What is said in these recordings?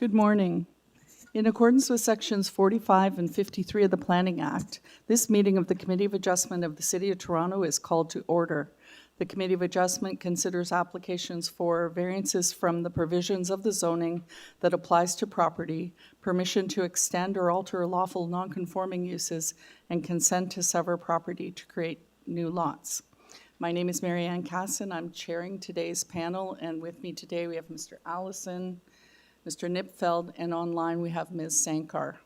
Good morning. In accordance with Sections 45 and 53 of the Planning Act, this meeting of the Committee of Adjustment of the City of Toronto is called to order. The Committee of Adjustment considers applications for variances from the provisions of the zoning that applies to property, permission to extend or alter lawful non-conforming uses, and consent to sever property to create new lots. My name is Mary Ann Casson. I'm chairing today's panel, and with me today we have Mr. Allison, Mr. Nipfeld, and online we have Ms. Sankar.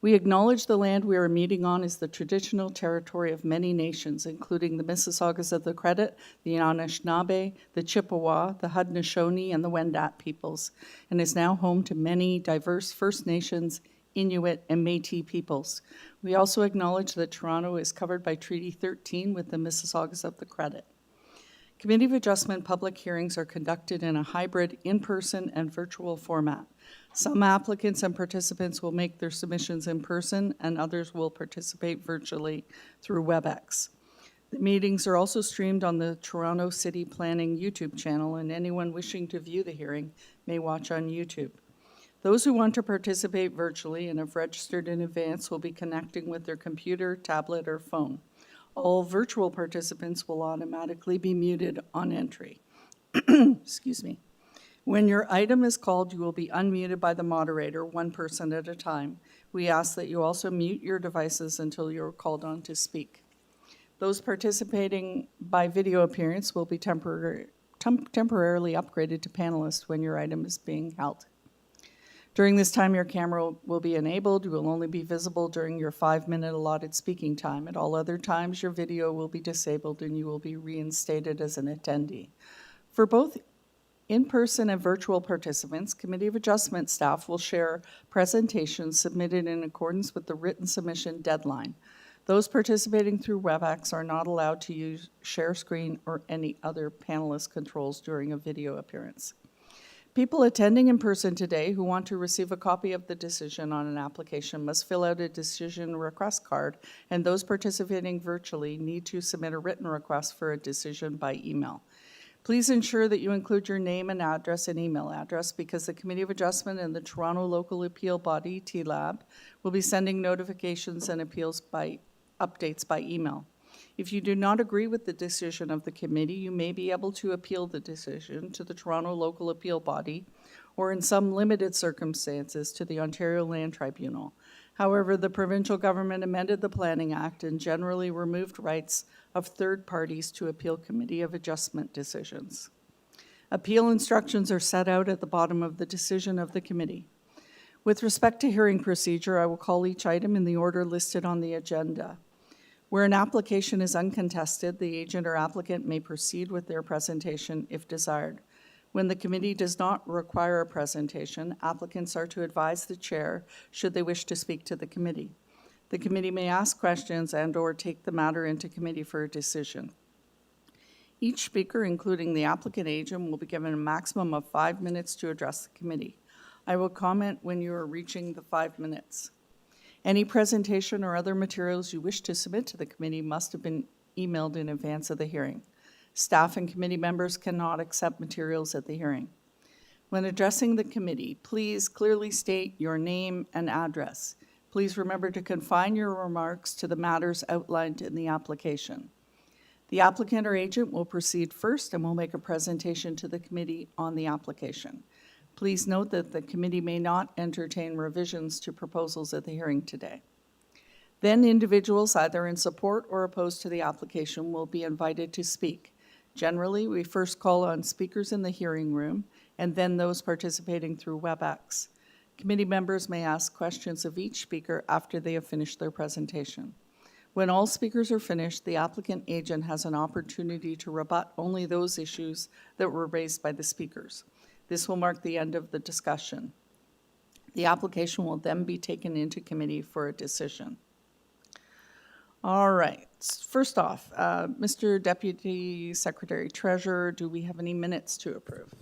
We acknowledge the land we are meeting on is the traditional territory of many nations, including the Mississaugas of the Credit, the Anishinaabe, the Chippewa, the Haudenosaunee, and the Wendat peoples, and is now home to many diverse First Nations, Inuit, and Métis peoples. We also acknowledge that Toronto is covered by Treaty 13 with the Mississaugas of the Credit. Committee of Adjustment public hearings are conducted in a hybrid in-person and virtual format. Some applicants and participants will make their submissions in person, and others will participate virtually through WebEx. The meetings are also streamed on the Toronto City Planning YouTube channel, and anyone wishing to view the hearing may watch on YouTube. Those who want to participate virtually and have registered in advance will be connecting with their computer, tablet, or phone. All virtual participants will automatically be muted on entry. Excuse me. When your item is called, you will be unmuted by the moderator, one person at a time. We ask that you also mute your devices until you're called on to speak. Those participating by video appearance will be temporarily upgraded to panelist when your item is being held. During this time, your camera will be enabled. You will only be visible during your 5-minute allotted speaking time. At all other times, your video will be disabled and you will be reinstated as an attendee. For both in-person and virtual participants, Committee of Adjustment staff will share presentations submitted in accordance with the written submission deadline. Those participating through WebEx are not allowed to use share screen or any other panelist controls during a video appearance. People attending in person today who want to receive a copy of the decision on an application must fill out a decision request card, and those participating virtually need to submit a written request for a decision by email. Please ensure that you include your name and address and email address, because the Committee of Adjustment and the Toronto Local Appeal Body, TLAB, will be sending notifications and appeals by updates by email. If you do not agree with the decision of the committee, you may be able to appeal the decision to the Toronto Local Appeal Body, or in some limited circumstances to the Ontario Land Tribunal. However, the provincial government amended the Planning Act and generally removed rights of third parties to appeal Committee of Adjustment decisions. Appeal instructions are set out at the bottom of the decision of the committee. With respect to hearing procedure, I will call each item in the order listed on the agenda. Where an application is uncontested, the agent or applicant may proceed with their presentation if desired. When the committee does not require a presentation, applicants are to advise the chair should they wish to speak to the committee. The committee may ask questions and/or take the matter into committee for a decision. Each speaker, including the applicant agent, will be given a maximum of 5 minutes to address the committee. I will comment when you are reaching the 5 minutes. Any presentation or other materials you wish to submit to the committee must have been emailed in advance of the hearing. Staff and committee members cannot accept materials at the hearing. When addressing the committee, please clearly state your name and address. Please remember to confine your remarks to the matters outlined in the application. The applicant or agent will proceed first and will make a presentation to the committee on the application. Please note that the committee may not entertain revisions to proposals at the hearing today. Then individuals either in support or opposed to the application will be invited to speak. Generally, we first call on speakers in the hearing room and then those participating through WebEx. Committee members may ask questions of each speaker after they have finished their presentation. When all speakers are finished, the applicant agent has an opportunity to rebut only those issues that were raised by the speakers. This will mark the end of the discussion. The application will then be taken into committee for a decision. All right, first off, Mr. Deputy Secretary Treasurer, do we have any minutes to approve?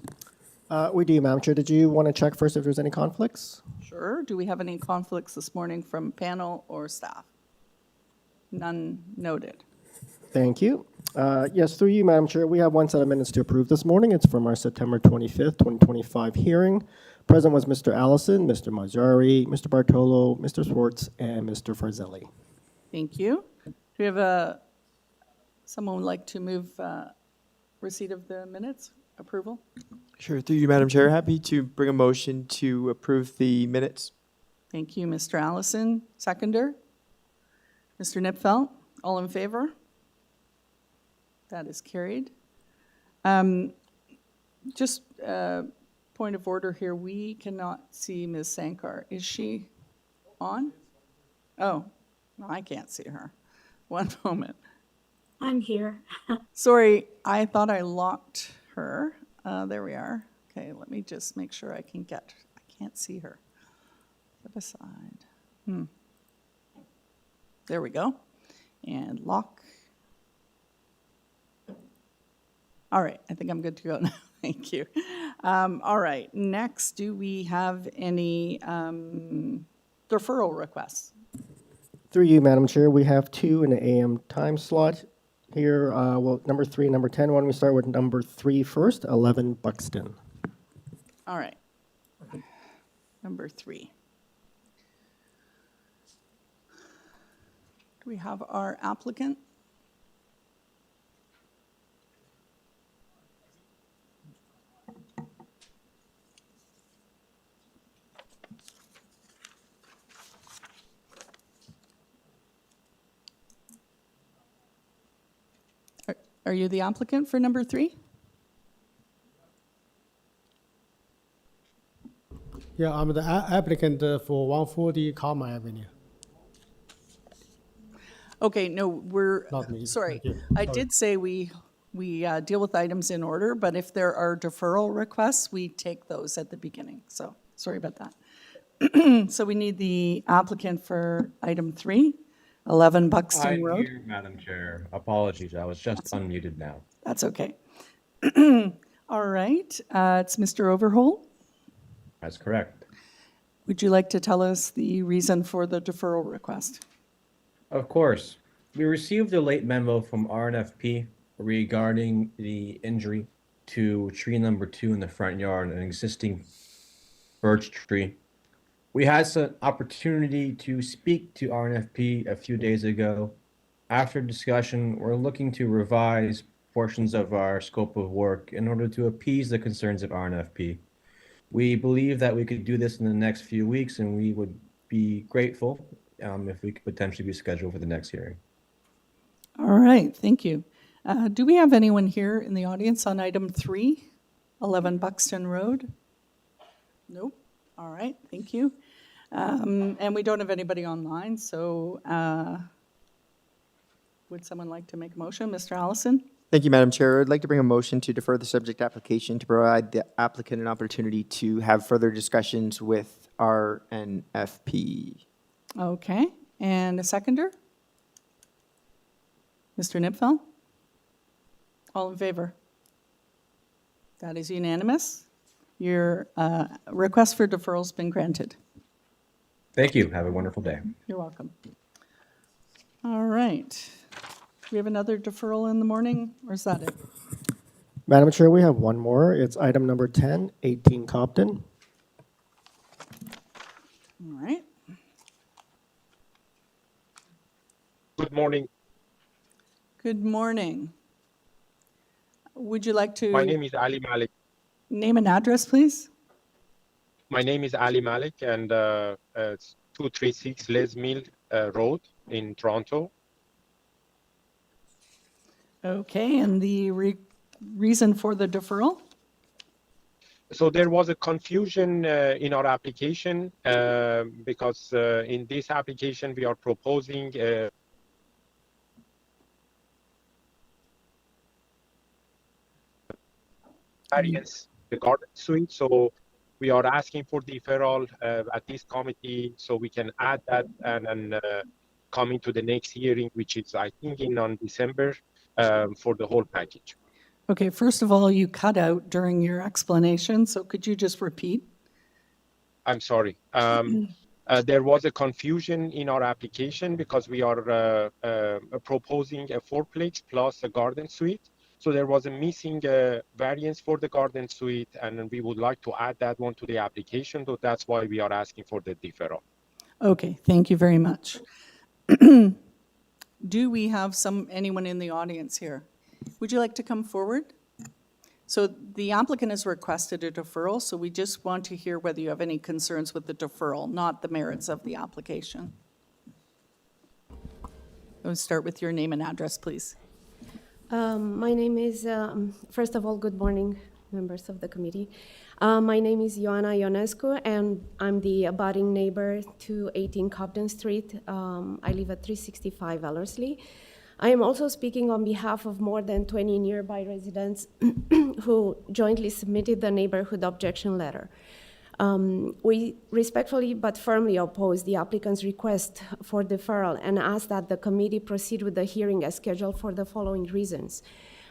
We do, Madam Chair. Did you want to check first if there's any conflicts? Sure. Do we have any conflicts this morning from panel or staff? None noted. Thank you. Yes, through you, Madam Chair, we have one set of minutes to approve this morning. It's from our September 25th, 2025 hearing. Present was Mr. Allison, Mr. Mazzari, Mr. Bartolo, Mr. Swartz, and Mr. Farzelli. Thank you. Do we have someone would like to move receipt of the minutes, approval? Sure, through you, Madam Chair, happy to bring a motion to approve the minutes. Thank you, Mr. Allison. Seconder? Mr. Nipfeld, all in favor? That is carried. Just point of order here, we cannot see Ms. Sankar. Is she on? Oh, no, I can't see her. One moment. I'm here. Sorry, I thought I locked her. There we are. Okay, let me just make sure I can't see her. Step aside. There we go. And lock. All right, I think I'm good to go now. Thank you. All right, next, do we have any deferral requests? Through you, Madam Chair, we have two in the AM time slot here. Well, number 3 and number 10. Why don't we start with number 3 first, 11 Buxton. All right. Number 3. Do we have our applicant? Are you the applicant for number 3? Yeah, I'm the applicant for 140 COMMER Avenue. Okay, no, we're, Not me. sorry. Thank you. I Sorry. did say we deal with items in order, but if there are deferral requests, we take those at the beginning. So, sorry about that. So we need the applicant for item 3, 11 Buxton I'm Road. here, Madam Chair. Apologies, I was just unmuted now. That's okay. All right, it's Mr. Overholt. That's correct. Would you like to tell us the reason for the deferral request? Of course. We received a late memo from RNFP regarding the injury to tree number 2 in the front yard, an existing birch tree. We had some opportunity to speak to RNFP a few days ago. After discussion, we're looking to revise portions of our scope of work in order to appease the concerns of RNFP. We believe that we could do this in the next few weeks, and we would be grateful if we could potentially be scheduled for the next hearing. All right, thank you. Do we have anyone here in the audience on item 3, 11 Buxton Road? Nope. All right, thank you. And we don't have anybody online, so would someone like to make a motion? Mr. Allison? Thank you, Madam Chair. I'd like to bring a motion to defer the subject application to provide the applicant an opportunity to have further discussions with RNFP. Okay, and a seconder? Mr. Nipfeld? All in favor? That is unanimous. Your request for deferral has been granted. Thank you. Have a wonderful day. You're welcome. All right. Do we have another deferral in the morning, or is that it? Madam Chair, we have one more. It's item number 10, 18 COBDEN. All right. Good morning. Good morning. Would you like to My name is Ali Malik. name an address, please? My name is Ali Malik, and it's 236 Les Mills Road in Toronto. Okay, and the reason for the deferral? So there was a confusion in our application because in this application we are proposing variance the garden suite. So we are asking for deferral at this committee so we can add that and then come into the next hearing, which is I think on December for the whole package. Okay, first of all, you cut out during your explanation, so could you just repeat? I'm sorry. There was a confusion in our application because we are proposing a fourplex plus a garden suite. So there was a missing variance for the garden suite, and we would like to add that one to the application. So that's why we are asking for the deferral. Okay, thank you very much. Do we have anyone in the audience here? Would you like to come forward? So the applicant has requested a deferral, so we just want to hear whether you have any concerns with the deferral, not the merits of the application. We'll start with your name and address, please. My name is, first of all, good morning, members of the committee. My name is Ioana Ionescu, and I'm the abutting neighbor to 18 Cobden Street. I live at 365 Ellerslie. I am also speaking on behalf of more than 20 nearby residents who jointly submitted the neighborhood objection letter. We respectfully but firmly oppose the applicant's request for deferral and ask that the committee proceed with the hearing as scheduled for the following reasons.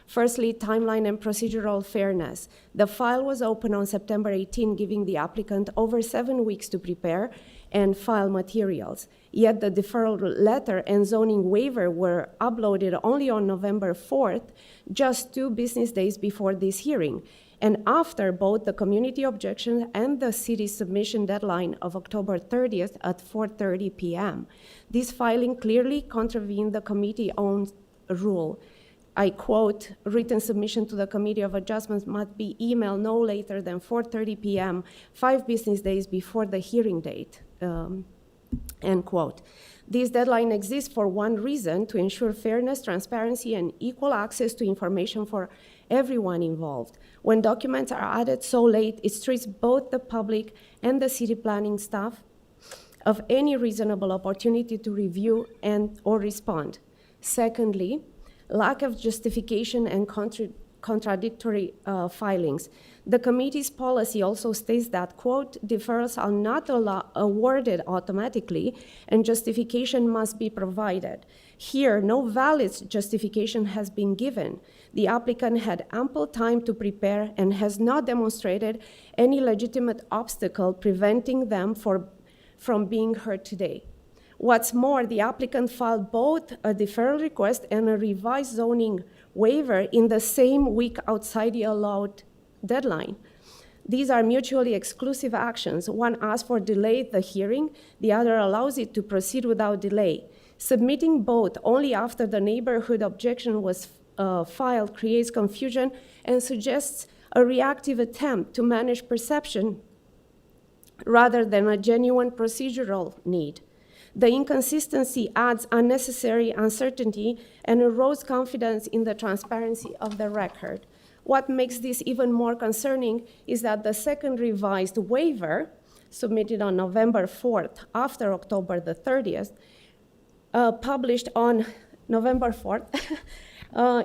Firstly, timeline and procedural fairness. The file was opened on September 18, giving the applicant over 7 weeks to prepare and file materials. Yet the deferral letter and zoning waiver were uploaded only on November 4th, just 2 business days before this hearing, and after both the community objection and the city submission deadline of October 30th at 4:30 p.m. This filing clearly contravened the committee-owned rule. I quote, written submission to the Committee of Adjustments must be emailed no later than 4:30 p.m., 5 business days before the hearing date, end quote. This deadline exists for one reason, to ensure fairness, transparency, and equal access to information for everyone involved. When documents are added so late, it strips both the public and the city planning staff of any reasonable opportunity to review and or respond. Secondly, lack of justification and contradictory filings. The committee's policy also states that, quote, deferrals are not awarded automatically and justification must be provided. Here, no valid justification has been given. The applicant had ample time to prepare and has not demonstrated any legitimate obstacle preventing them from being heard today. What's more, the applicant filed both a deferral request and a revised zoning waiver in the same week outside the allowed deadline. These are mutually exclusive actions. One asks for delay the hearing, the other allows it to proceed without delay. Submitting both only after the neighborhood objection was filed creates confusion and suggests a reactive attempt to manage perception rather than a genuine procedural need. The inconsistency adds unnecessary uncertainty and erodes confidence in the transparency of the record. What makes this even more concerning is that the second revised waiver, submitted on November 4th, after October the 30th, published on November 4th,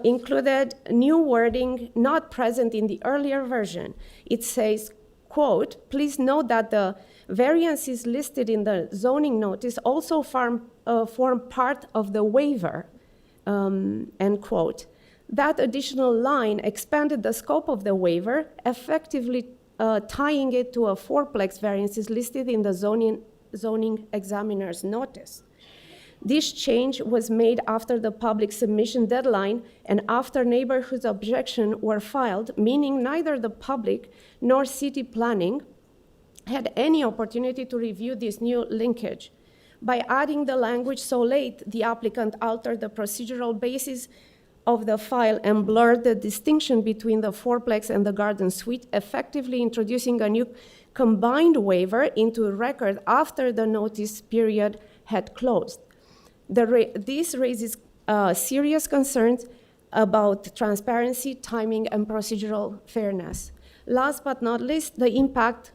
included new wording not present in the earlier version. It says, quote, please note that the variances listed in the zoning notice also form part of the waiver, end quote. That additional line expanded the scope of the waiver, effectively tying it to a fourplex variances listed in the zoning examiner's notice. This change was made after the public submission deadline and after neighborhood objections were filed, meaning neither the public nor city planning had any opportunity to review this new linkage. By adding the language so late, the applicant altered the procedural basis of the file and blurred the distinction between the fourplex and the garden suite, effectively introducing a new combined waiver into record after the notice period had closed. This raises serious concerns about transparency, timing, and procedural fairness. Last but not least, the impact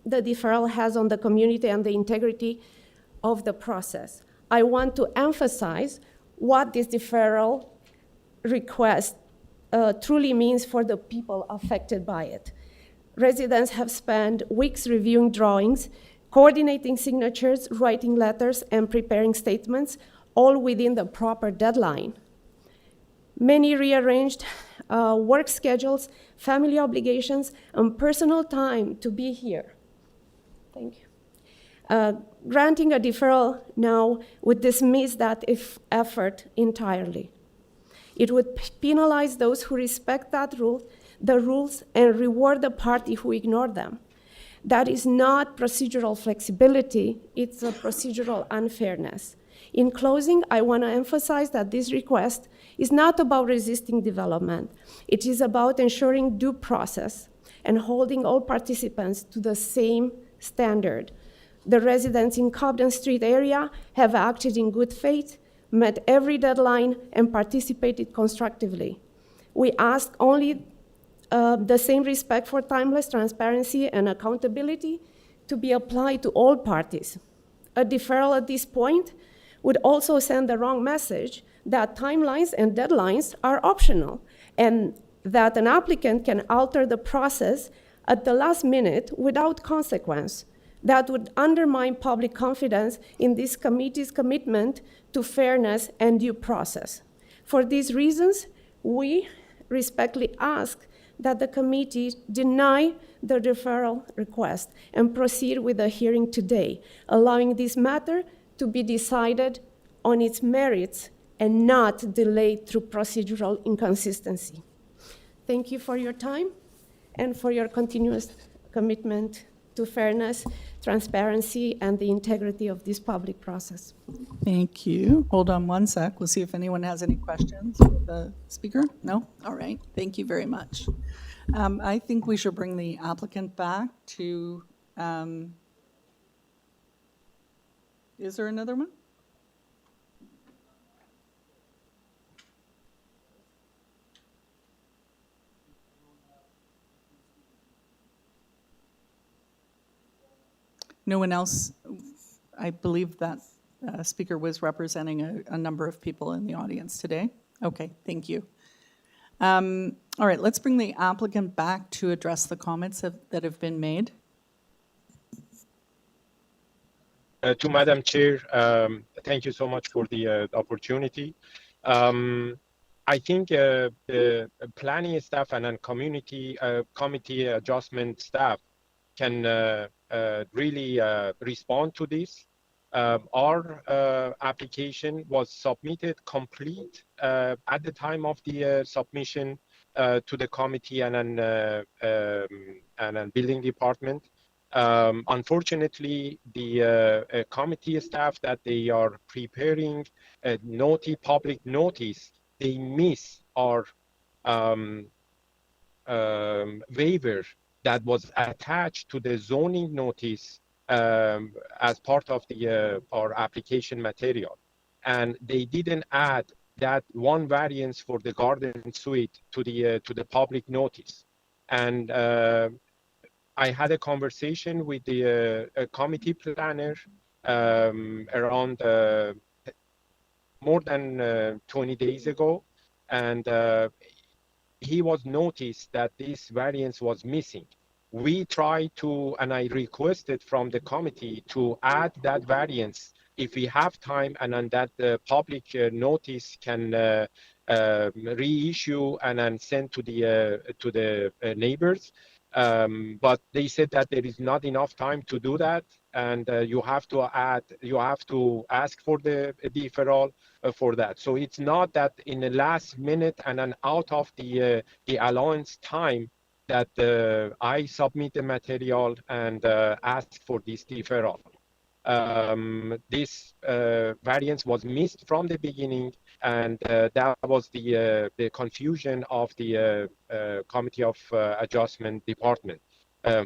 the deferral has on the community and the integrity of the process. I want to emphasize what this deferral request truly means for the people affected by it. Residents have spent weeks reviewing drawings, coordinating signatures, writing letters, and preparing statements, all within the proper deadline. Many rearranged work schedules, family obligations, and personal time to be here. Thank you. Granting a deferral now would dismiss that effort entirely. It would penalize those who respect the rules, and reward the party who ignore them. That is not procedural flexibility, it's a procedural unfairness. In closing, I want to emphasize that this request is not about resisting development. It is about ensuring due process and holding all participants to the same standard. The residents in Cobden Street area have acted in good faith, met every deadline, and participated constructively. We ask only the same respect for timeless transparency and accountability to be applied to all parties. A deferral at this point would also send the wrong message that timelines and deadlines are optional, and that an applicant can alter the process at the last minute without consequence. That would undermine public confidence in this committee's commitment to fairness and due process. For these reasons, we respectfully ask that the committee deny the deferral request and proceed with the hearing today, allowing this matter to be decided on its merits and not delayed through procedural inconsistency. Thank you for your time and for your continuous commitment to fairness, transparency, and the integrity of this public process. Thank you. Hold on one sec. We'll see if anyone has any questions for the speaker. No? All right. Thank you very much. I think we should bring the applicant back to, is there another one? No one else? I believe that speaker was representing a number of people in the audience today. Okay, thank you. All right, let's bring the applicant back to address the comments that have been made. To Madam Chair, thank you so much for the opportunity. I think the planning staff and then committee adjustment staff can really respond to this. Our application was submitted complete at the time of the submission to the committee and then building department. Unfortunately, the committee staff that they are preparing a public notice, they miss our waiver that was attached to the zoning notice as part of our application material. And they didn't add that one variance for the garden suite to the public notice. And I had a conversation with the committee planner around more than 20 days ago, and he was noticed that this variance was missing. We tried to, and I requested from the committee to add that variance if we have time, and then that the public notice can reissue and then send to the neighbors. But they said that there is not enough time to do that, and you have to ask for the deferral for that. So it's not that in the last minute and then out of the allowance time that I submit the material and ask for this deferral. This variance was missed from the beginning, and that was the confusion of the Committee of Adjustment Department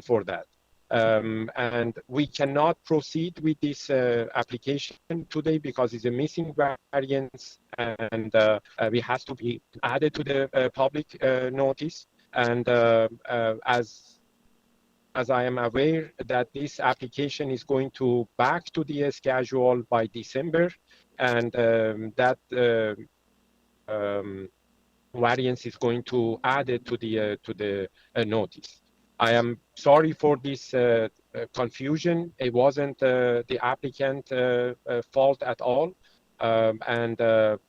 for that. And we cannot proceed with this application today because it's a missing variance, and it has to be added to the public notice. And as I am aware that this application is going to back to the schedule by December, and that variance is going to add it to the notice. I am sorry for this confusion. It wasn't the applicant fault at all. And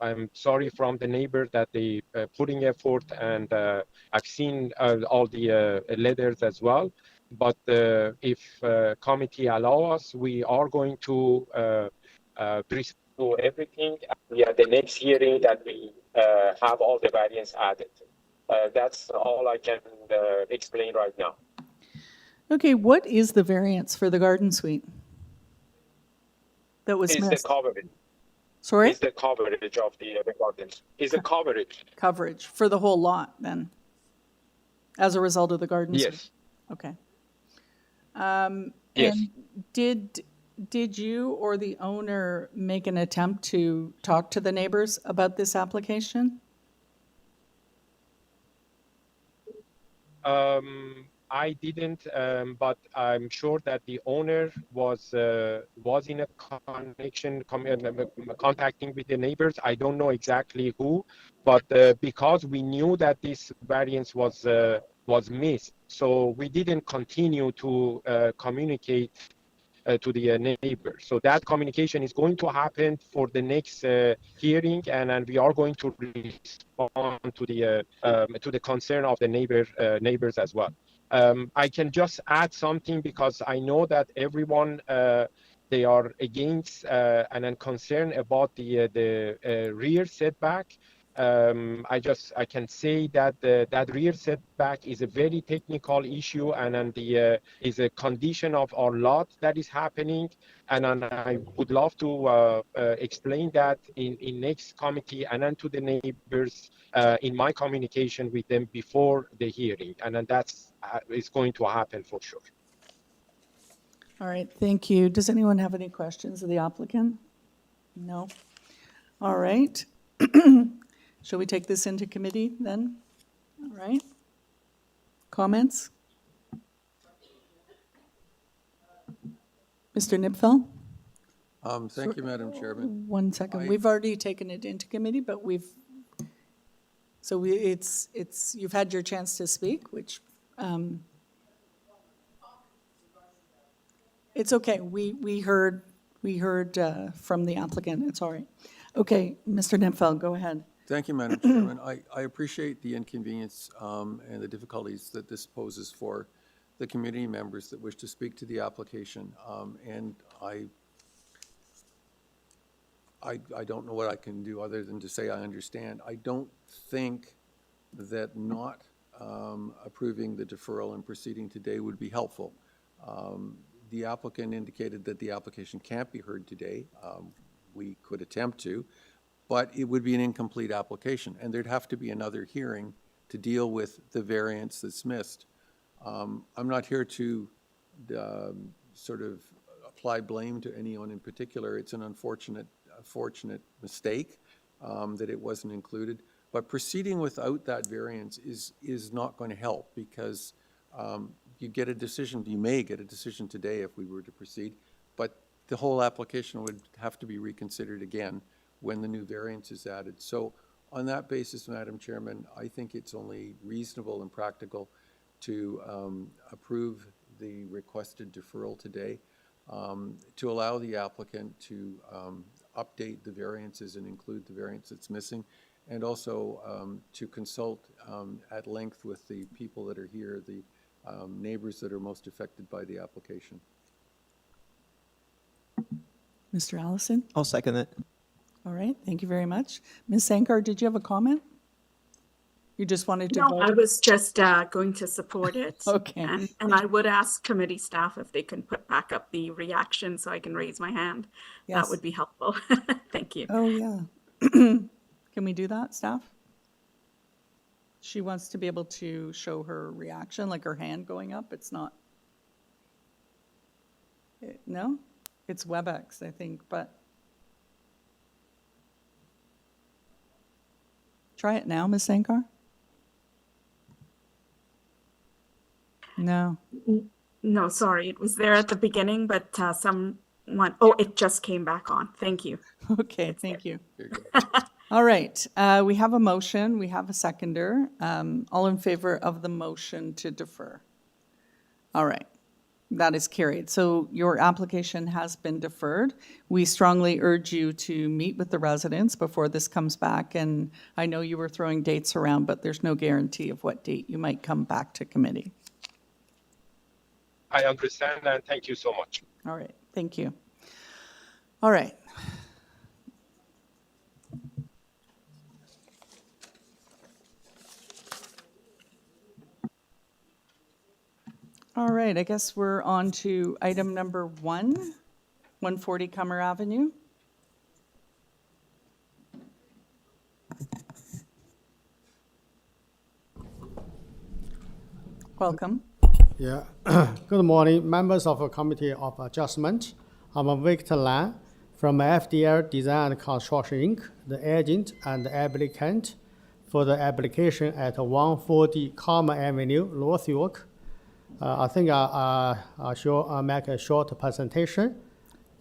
I'm sorry from the neighbor that they putting effort, and I've seen all the letters as well. but if committee allow us, we are going to pursue everything. Yeah, the next hearing that we have all the variants added. That's all I can explain right now. Okay, what is the variance for the garden suite that was Is the missed? coverage? Sorry? Is the coverage of the gardens? Is the coverage? Coverage for the whole lot then, as a result of the garden suite? Yes. Okay. Yes. And did you or the owner make an attempt to talk to the neighbors about this application? I didn't, but I'm sure that the owner was in a connection, contacting with the neighbors. I don't know exactly who, but because we knew that this variance was missed, so we didn't continue to communicate to the neighbor. So that communication is going to happen for the next hearing, and we are going to respond to the concern of the neighbors as well. I can just add something because I know that everyone they are against and concerned about the rear setback. I can say that that rear setback is a very technical issue, and is a condition of our lot that is happening, and I would love to explain that in next committee and then to the neighbors in my communication with them before the hearing, and then that's is going to happen for sure. All right, thank you. Does anyone have any questions of the applicant? No? All right. Shall we take this into committee then? All right. Comments? Mr. Nipfel? Thank you, Madam Chairman. 1 second. We've already taken it into committee, but you've had your chance to speak, which, it's okay. We heard from the applicant. It's all right. Okay, Mr. Nipfel, go ahead. Thank you, Madam Chairman. I appreciate the inconvenience and the difficulties that this poses for the community members that wish to speak to the application. And I don't know what I can do other than to say I understand. I don't think that not approving the deferral and proceeding today would be helpful. The applicant indicated that the application can't be heard today. We could attempt to, but it would be an incomplete application, and there'd have to be another hearing to deal with the variance that's missed. I'm not here to sort of apply blame to anyone in particular. It's an unfortunate mistake that it wasn't included. But proceeding without that variance is not going to help, because you may get a decision today if we were to proceed, but the whole application would have to be reconsidered again when the new variance is added. So on that basis, Madam Chairman, I think it's only reasonable and practical to approve the requested deferral today, to allow the applicant to update the variances and include the variance that's missing, and also to consult at length with the people that are here, the neighbors that are most affected by the application. Mr. Allison? I'll second that. All right, thank you very much. Ms. Sankar, did you have a comment? You just wanted to No, vote? I was just going to support it. Okay. And I would ask committee staff if they can put back up the reaction so I can raise my hand. Yes. That would be helpful. Thank you. Oh, yeah. Can we do that, staff? She wants to be able to show her reaction, like her hand going up. It's not. No? It's WebEx, I think, but. Try it now, Ms. Sankar? No. No, sorry, it was there at the beginning, but oh, it just came back on. Thank you. Okay, thank you. There you go. All right, we have a motion, we have a seconder. All in favor of the motion to defer? All right, that is carried. So your application has been deferred. We strongly urge you to meet with the residents before this comes back. And I know you were throwing dates around, but there's no guarantee of what date you might come back to committee. I understand, and thank you so much. All right, thank you. All right. All right, I guess we're on to item number 140 Cummer Avenue. Welcome. Yeah. Good morning, members of the Committee of Adjustment. I'm Victor Lan from FDL Design and Construction Inc., the agent and the applicant for the application at 140 Cummer Avenue, North York. I think I'll make a short presentation.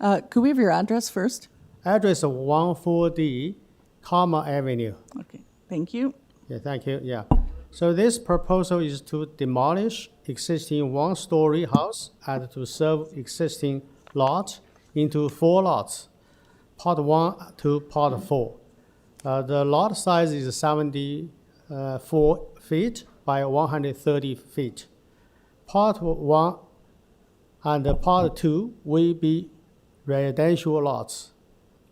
Could we have your address first? Address 140 Cummer Avenue. Okay, thank you. Yeah, thank you. Yeah. So this proposal is to demolish existing one-story house and to serve existing lot into 4 lots, part 1 to part 4. The lot size is 74 feet by 130 feet. Part 1 and part 2 will be residential lots.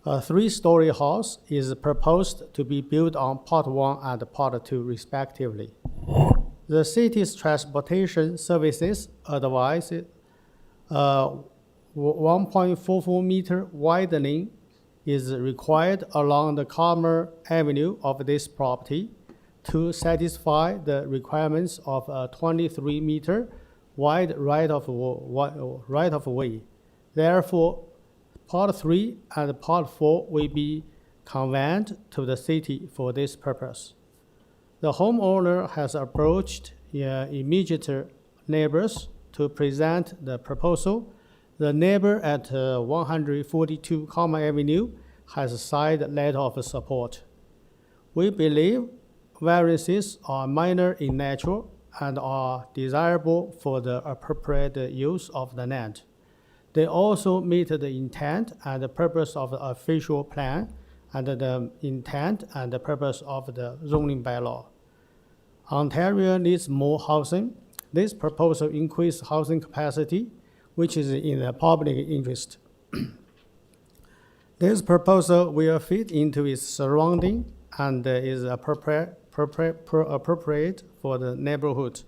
A 3-story house is proposed to be built on part 1 and part 2 respectively. The city's transportation services advise 1.44 meter widening is required along the Cummer Avenue of this property to satisfy the requirements of a 23 meter wide right of way. Therefore, Part 3 and Part 4 will be conveyed to the city for this purpose. The homeowner has approached immediate neighbors to present the proposal. The neighbor at 142 Cummer Avenue has signed a letter of support. We believe variances are minor in nature and are desirable for the appropriate use of the land. They also meet the intent and the purpose of the official plan and the intent and the purpose of the zoning bylaw. Ontario needs more housing. This proposal increases housing capacity, which is in the public interest. This proposal will fit into its surrounding and is appropriate for the neighborhood.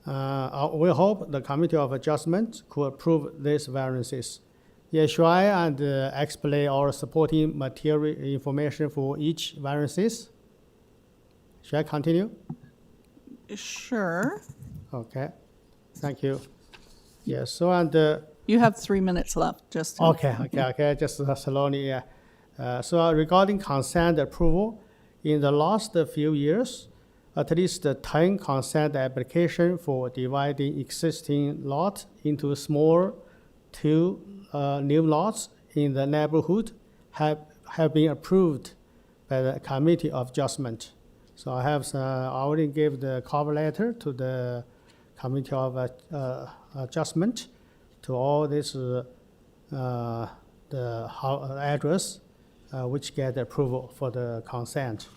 We hope the Committee of Adjustment could approve these variances. Yeah, should I explain our supporting material information for each variances? Should I continue? Sure. Okay, thank you. Yes, You have 3 minutes left, just to- Okay, just slowly, yeah. So regarding consent approval, in the last few years, at least 10 consent applications for dividing existing lot into small 2 new lots in the neighborhood have been approved by the Committee of Adjustment. So I already gave the cover letter to the Committee of Adjustment to all this the address which get approval for the consent.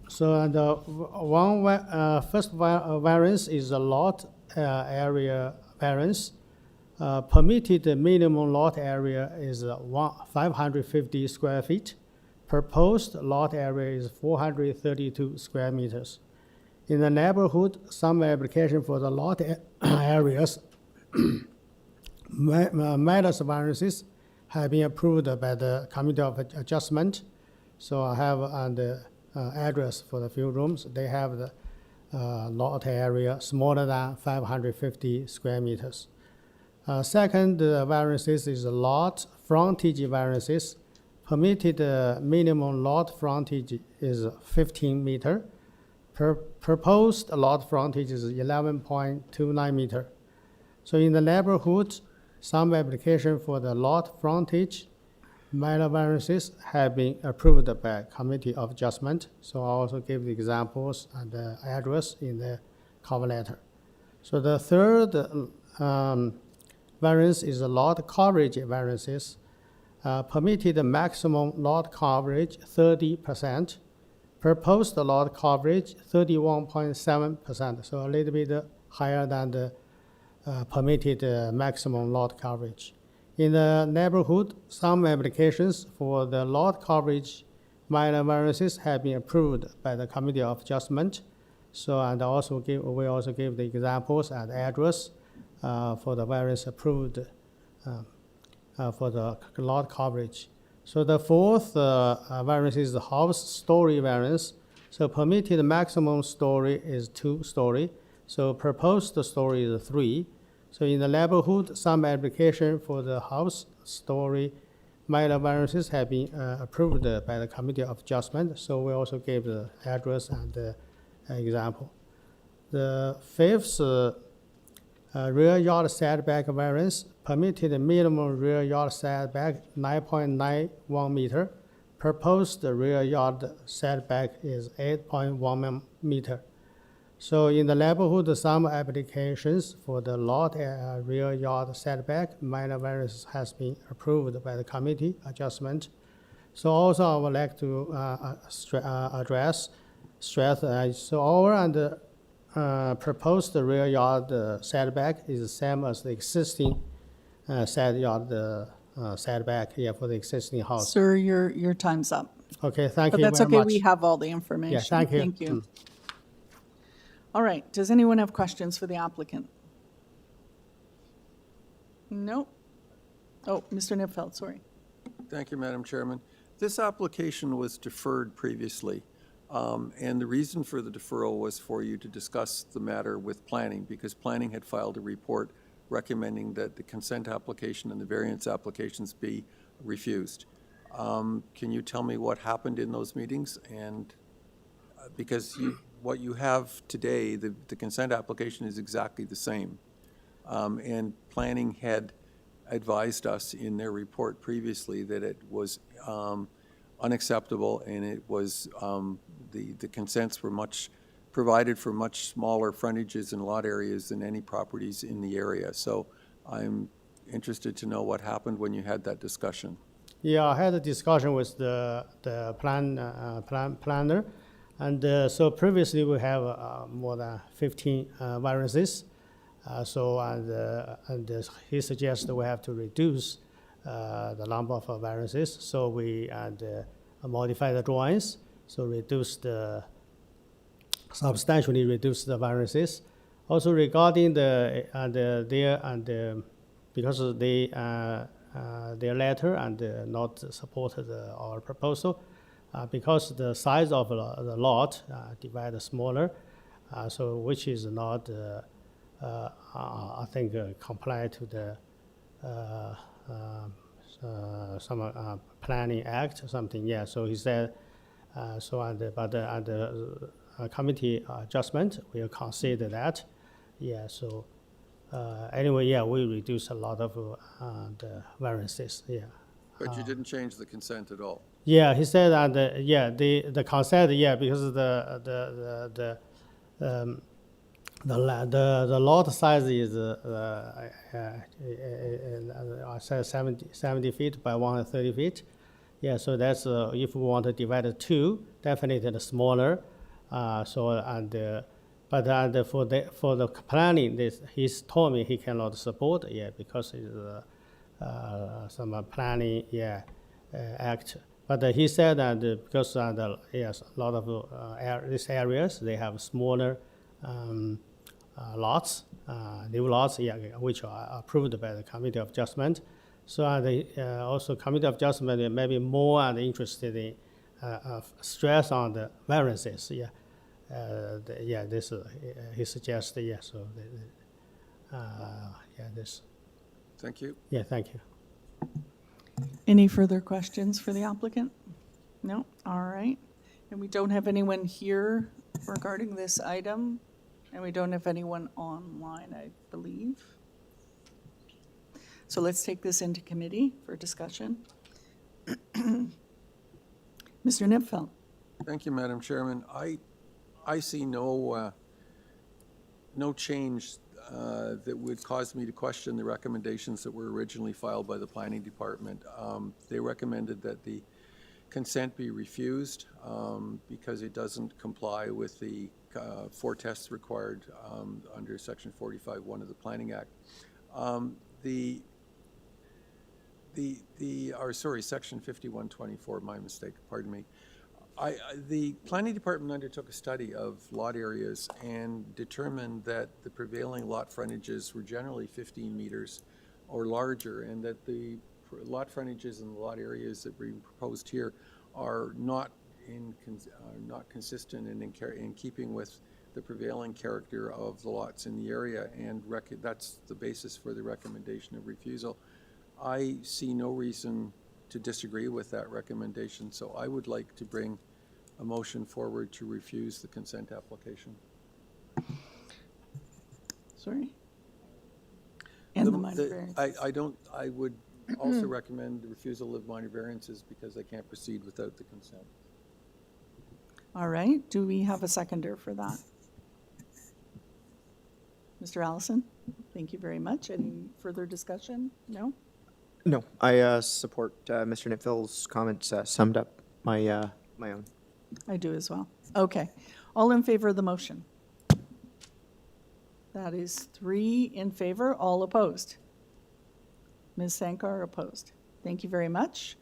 So the first variance is a lot area variance. Permitted minimum lot area is 550 square feet. Proposed lot area is 432 square meters. In the neighborhood, some application for the lot areas matters variances have been approved by the Committee of Adjustment. So I have the address for the few rooms. They have the lot area smaller than 550 square meters. Second variances is lot frontage variances. Permitted minimum lot frontage is 15 meter. Proposed lot frontage is 11.29 meter. So in the neighborhood, some application for the lot frontage minor variances have been approved by Committee of Adjustment. So I also give the examples and the address in the cover letter. So the third variance is the lot coverage variances. Permitted maximum lot coverage 30%. Proposed lot coverage 31.7%, so a little bit higher than the permitted maximum lot coverage. In the neighborhood, some applications for the lot coverage minor variances have been approved by the Committee of Adjustment. So, and we also give the examples and address for the variance approved for the lot coverage. So the fourth variance is the house story variance. So permitted maximum story is 2 story. So proposed story is 3. So in the neighborhood, some application for the house story minor variances have been approved by the Committee of Adjustment. So we also gave the address and example. The fifth rear yard setback variance, permitted minimum rear yard setback 9.91 meter. Proposed rear yard setback is 8.1 meter. So in the neighborhood, some applications for the lot rear yard setback minor variance has been approved by the Committee Adjustment. So also I would like to address so our and proposed rear yard setback is the same as the existing side yard setback for the existing house. Sir, your time's up. Okay, thank But you that's very okay, much. we have all the information. Yeah, thank you. Thank you. All right, does anyone have questions for the applicant? No? Oh, Mr. Nipfeld, sorry. Thank you, Madam Chairman. This application was deferred previously, and the reason for the deferral was for you to discuss the matter with planning, because planning had filed a report recommending that the consent application and the variance applications be refused. Can you tell me what happened in those meetings? And because what you have today, the consent application is exactly the same. And planning had advised us in their report previously that it was unacceptable, and it was the consents were provided for much smaller frontages and lot areas than any properties in the area. So I'm interested to know what happened when you had that discussion. Yeah, I had a discussion with the planner, and so previously we have more than 15 variances. And he suggested we have to reduce the number of variances. So we modify the drawings, so substantially reduce the variances. Also regarding because their letter and not supported our proposal, because the size of the lot divided smaller, so which is not I think comply to the some planning act or something. Yeah. So he said but the committee adjustment will consider that. Yeah. So anyway, yeah, we reduce a lot of the variances. Yeah. But you didn't change the consent at all? Yeah, he said that the consent, because the lot size is I said 70 feet by 130 feet. Yeah, so that's if we want to divide it 2, definitely smaller. But for the planning, he's told me he cannot support because it's some planning act. But he said that because a lot of these areas they have smaller lots, new lots, which are approved by the Committee of Adjustment. So also Committee of Adjustment may be more interested in stress on the variances. This he suggested. So this. Thank you. Yeah, thank you. Any further questions for the applicant? No? All right. And we don't have anyone here regarding this item, and we don't have anyone online, I believe. So let's take this into committee for discussion. Mr. Nipfeld. Thank you, Madam Chairman. I see no change that would cause me to question the recommendations that were originally filed by the Planning Department. They recommended that the consent be refused because it doesn't comply with the 4 tests required under Section 45(1) of the Planning Act. Section 5124, my mistake, pardon me. The Planning Department undertook a study of lot areas and determined that the prevailing lot frontages were generally 15 meters or larger, and that the lot frontages and the lot areas that were proposed here are not consistent and in keeping with the prevailing character of the lots in the area, and that's the basis for the recommendation of refusal. I see no reason to disagree with that recommendation, so I would like to bring a motion forward to refuse the consent application. Sorry? And the minor variance. I would also recommend the refusal of minor variances because I can't proceed without the consent. All right, do we have a seconder for that? Mr. Allison, thank you very much. Any further discussion? No? No, I support Mr. Nipfield's comments, summed up my own. I do as well. Okay. All in favor of the motion? That is 3 in favor, all opposed. Ms. Sankar opposed. Thank you very much.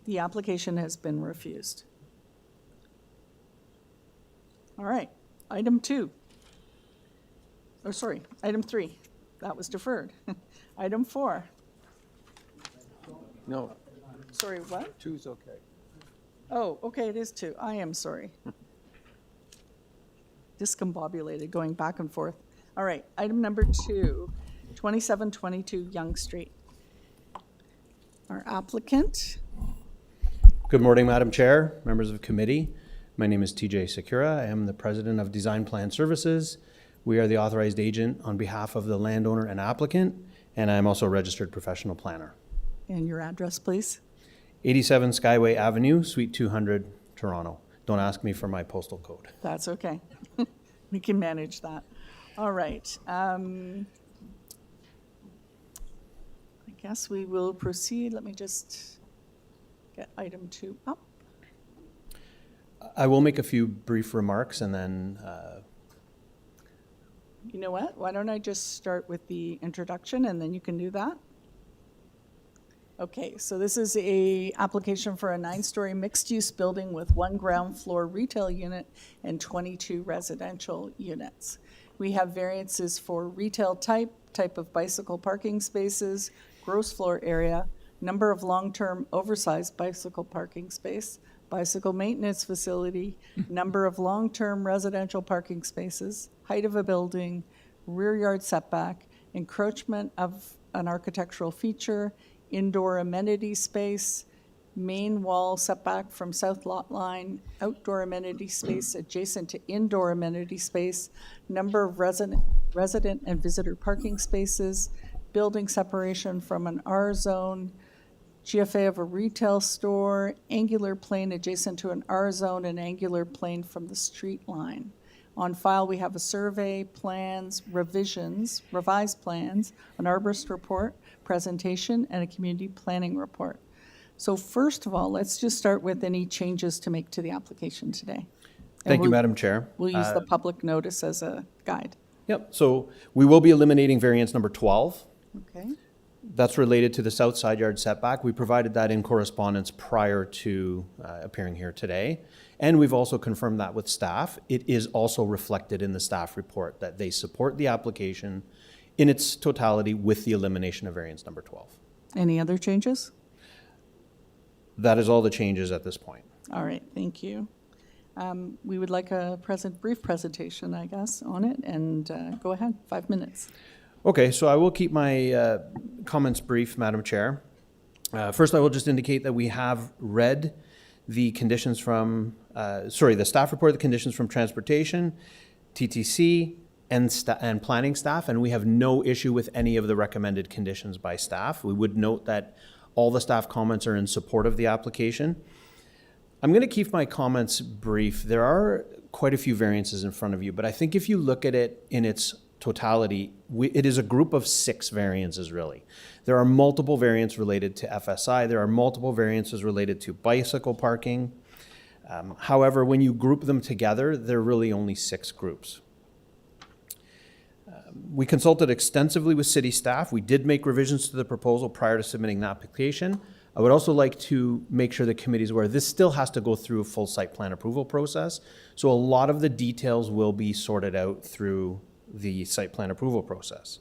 The application has been refused. All right, item 2. Oh, sorry, item 3. That was deferred. Item 4. No, Sorry, what? 2's okay. Oh, okay, it is 2. I am sorry. Discombobulated, going back and forth. All right, item number 2, 2722 Yonge Street. Our applicant, Good morning, Madam Chair, members of the committee. My name is TJ Sakura. I am the president of Design Plan Services. We are the authorized agent on behalf of the landowner and applicant, and I am also a registered professional planner. and your address, please. 87 Skyway Avenue, Suite 200, Toronto. Don't ask me for my postal code. That's okay. We can manage that. All right. I guess we will proceed. Let me just get item 2 up. I will make a few brief remarks and then You know what? Why don't I just start with the introduction and then you can do that? Okay, so this is a application for a 9-story mixed-use building with 1 ground floor retail unit and 22 residential units. We have variances for retail type of bicycle parking spaces, gross floor area, number of long-term oversized bicycle parking space, bicycle maintenance facility, number of long-term residential parking spaces, height of a building, rear yard setback, encroachment of an architectural feature, indoor amenity space, main wall setback from south lot line, outdoor amenity space adjacent to indoor amenity space, number of resident and visitor parking spaces, building separation from an R zone, GFA of a retail store, angular plane adjacent to an R zone, and angular plane from the street line. On file, we have a survey, plans, revisions, revised plans, an arborist report, presentation, and a community planning report. So first of all, let's just start with any changes to make to the application today. thank you, Madam Chair. We'll use the public notice as a guide. Yep, so we will be eliminating variance number 12. Okay, That's related to the south side yard setback. We provided that in correspondence prior to appearing here today. And we've also confirmed that with staff. It is also reflected in the staff report that they support the application in its totality with the elimination of variance number 12. any other changes? That is all the changes at this point. All right, thank you. We would like a brief presentation, I guess, on it, and go ahead, 5 minutes. Okay, so I will keep my comments brief, Madam Chair. First, I will just indicate that we have read the conditions from, the staff report, the conditions from transportation, TTC, and planning staff, and we have no issue with any of the recommended conditions by staff. We would note that all the staff comments are in support of the application. I'm going to keep my comments brief. There are quite a few variances in front of you, but I think if you look at it in its totality, it is a group of 6 variances, really. There are multiple variants related to FSI. There are multiple variances related to bicycle parking. However, when you group them together, they're really only 6 groups. We consulted extensively with city staff. We did make revisions to the proposal prior to submitting the application. I would also like to make sure the committee is aware this still has to go through a full site plan approval process. So a lot of the details will be sorted out through the site plan approval process.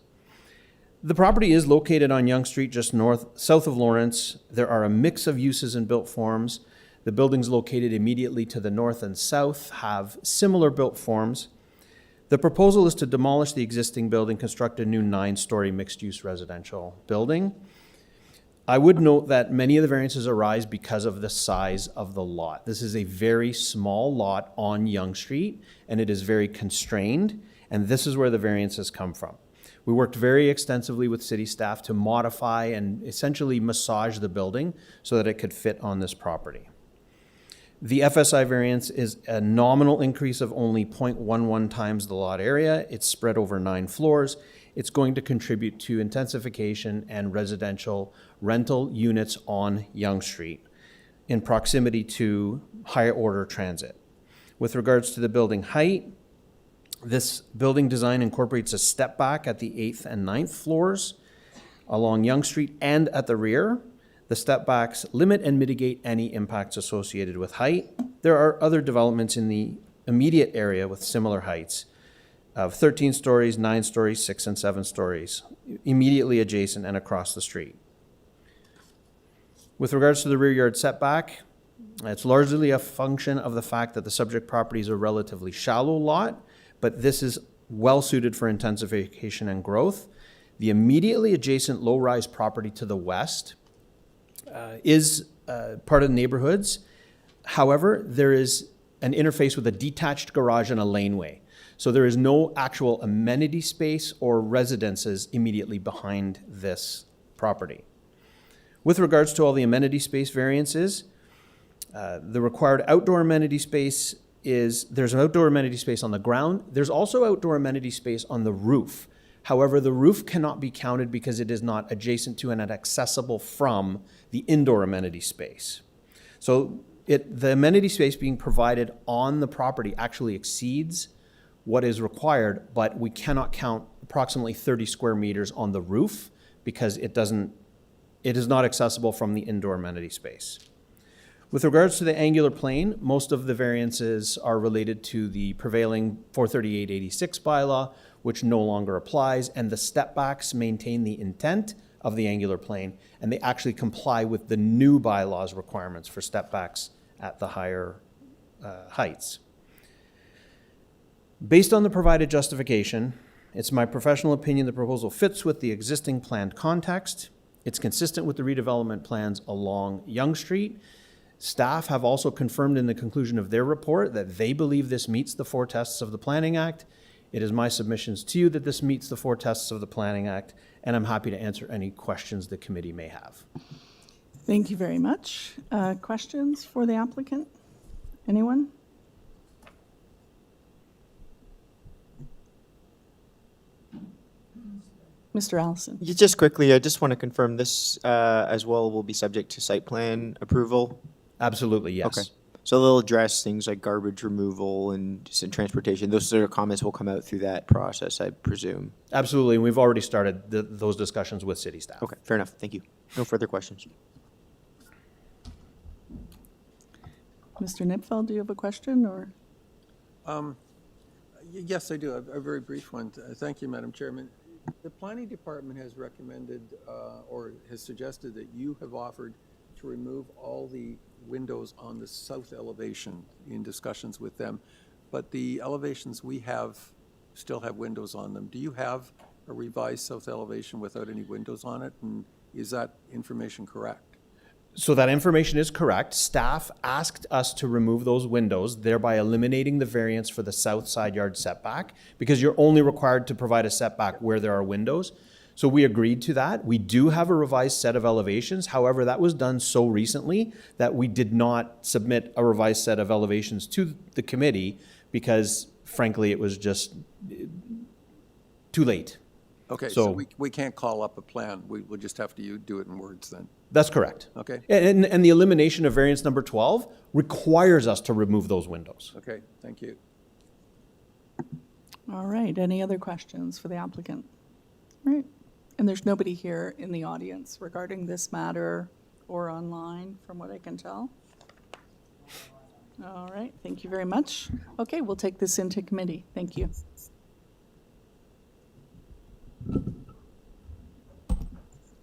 The property is located on Yonge Street, just south of Lawrence. There are a mix of uses and built forms. The buildings located immediately to the north and south have similar built forms. The proposal is to demolish the existing building, construct a new 9-story mixed-use residential building. I would note that many of the variances arise because of the size of the lot. This is a very small lot on Yonge Street, and it is very constrained, and this is where the variances come from. We worked very extensively with city staff to modify and essentially massage the building so that it could fit on this property. The FSI variance is a nominal increase of only 0.11 times the lot area. It's spread over 9 floors. It's going to contribute to intensification and residential rental units on Yonge Street in proximity to higher order transit. With regards to the building height, this building design incorporates a step back at the 8th and 9th floors along Yonge Street and at the rear. The step backs limit and mitigate any impacts associated with height. There are other developments in the immediate area with similar heights of 13 stories, 9 stories, 6 and 7 stories, immediately adjacent and across the street. With regards to the rear yard setback, it's largely a function of the fact that the subject property is a relatively shallow lot, but this is well suited for intensification and growth. The immediately adjacent low-rise property to the west is part of the neighborhoods. However, there is an interface with a detached garage and a laneway. So there is no actual amenity space or residences immediately behind this property. With regards to all the amenity space variances, the required outdoor amenity space there's an outdoor amenity space on the ground. There's also outdoor amenity space on the roof. However, the roof cannot be counted because it is not adjacent to and accessible from the indoor amenity space. So the amenity space being provided on the property actually exceeds what is required, but we cannot count approximately 30 square meters on the roof because it is not accessible from the indoor amenity space. With regards to the angular plane, most of the variances are related to the prevailing 43886 bylaw, which no longer applies, and the step backs maintain the intent of the angular plane, and they actually comply with the new bylaw's requirements for step backs at the higher heights. Based on the provided justification, it's my professional opinion the proposal fits with the existing planned context. It's consistent with the redevelopment plans along Yonge Street. Staff have also confirmed in the conclusion of their report that they believe this meets the 4 tests of the Planning Act. It is my submissions to you that this meets the 4 tests of the Planning Act, and I'm happy to answer any questions the committee may have. Thank you very much. Questions for the applicant? Anyone? Mr. Allison. Just quickly, I just want to confirm this as well will be subject to site plan approval. Absolutely, yes. Okay. So they'll address things like garbage removal and transportation. Those sort of comments will come out through that process, I presume. Absolutely. We've already started those discussions with city staff. Okay, fair enough. Thank you. No further questions. Mr. Nipfeld, do you have a question or? Yes, I do. A very brief one. Thank you, Madam Chairman. The Planning Department has recommended or has suggested that you have offered to remove all the windows on the south elevation in discussions with them, but the elevations we have still have windows on them. Do you have a revised south elevation without any windows on it, and is that information correct? So that information is correct. Staff asked us to remove those windows, thereby eliminating the variance for the south side yard setback, because you're only required to provide a setback where there are windows. So we agreed to that. We do have a revised set of elevations. However, that was done so recently that we did not submit a revised set of elevations to the committee because, frankly, it was just too late. Okay, So- so we can't call up a plan. We'll just have to do it in words then. That's correct. Okay. And the elimination of variance number 12 requires us to remove those windows. Okay, thank you. All right, any other questions for the applicant? All right, and there's nobody here in the audience regarding this matter or online, from what I can tell. All right, thank you very much. Okay, we'll take this into committee. Thank you.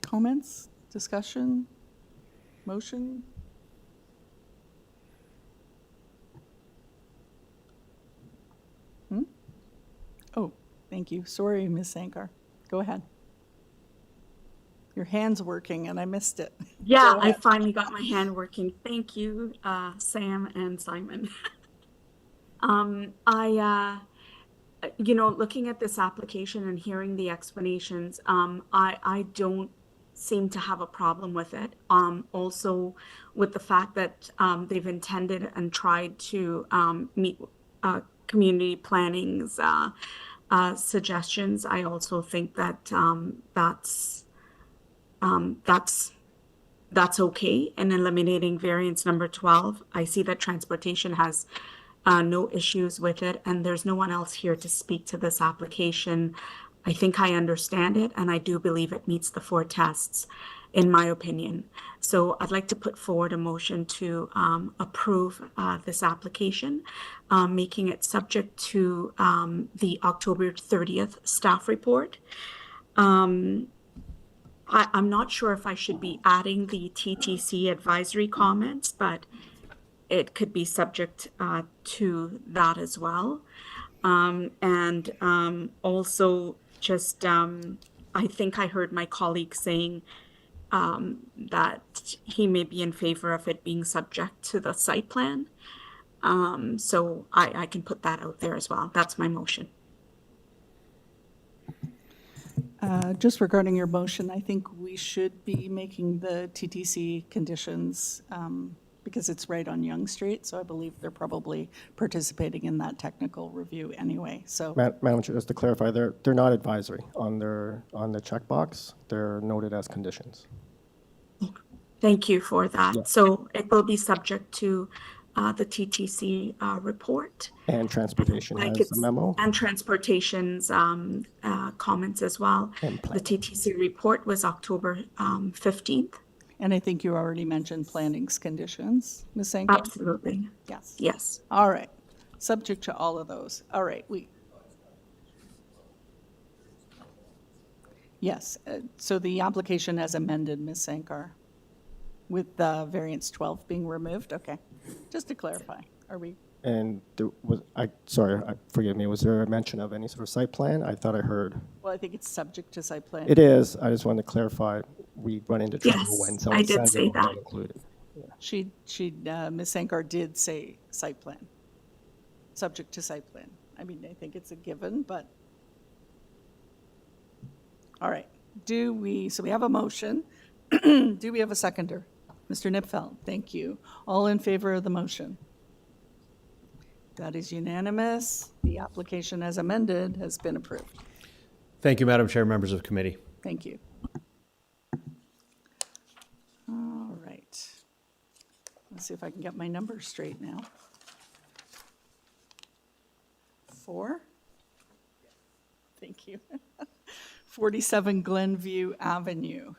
Comments, discussion, motion? Oh, thank you. Sorry, Ms. Sankar. Go ahead. Your hand's working and I missed it. Yeah, Go I ahead. finally got my hand working. Thank you, Sam and Simon. Looking at this application and hearing the explanations, I don't seem to have a problem with it. Also, with the fact that they've intended and tried to meet community planning's suggestions, I also think that that's okay. And eliminating variance number 12, I see that transportation has no issues with it, and there's no one else here to speak to this application. I think I understand it, and I do believe it meets the 4 tests, in my opinion. So I'd like to put forward a motion to approve this application, making it subject to the October 30th staff report. I'm not sure if I should be adding the TTC advisory comments, but it could be subject to that as well. Also, just I think I heard my colleague saying that he may be in favor of it being subject to the site plan. So I can put that out there as well. That's my motion. Just regarding your motion, I think we should be making the TTC conditions because it's right on Yonge Street, so I believe they're probably participating in that technical review anyway, so. Madam Chair, just to clarify, they're not advisory on the checkbox. They're noted as conditions. Thank you for that. Yeah. So it will be subject to the TTC report. And transportation Like has it's- a memo. And transportation's comments as well. And The planning. TTC report was October 15th. And I think you already mentioned planning's conditions, Ms. Sanko? Absolutely. Yes. Yes. All right, subject to all of those. All right, yes, so the application as amended, Ms. Sankar, with variance 12 being removed, okay. Just to clarify, are we, And there was, forgive me, was there a mention of any sort of site plan? I thought I heard. well, I think it's subject to site plan. It is, I just wanted to clarify, we run into trouble Yes, when I someone did says say it was not that. included. Ms. Sankar did say site plan, subject to site plan. I mean, I think it's a given, but, all right. So we have a motion. Do we have a seconder? Mr. Nipfeld, thank you. All in favor of the motion? That is unanimous. The application as amended has been approved. Thank you, Madam Chair, members of committee. Thank you. All right. Let's see if I can get my numbers straight now. 4? Thank you. 47 Glenview Avenue.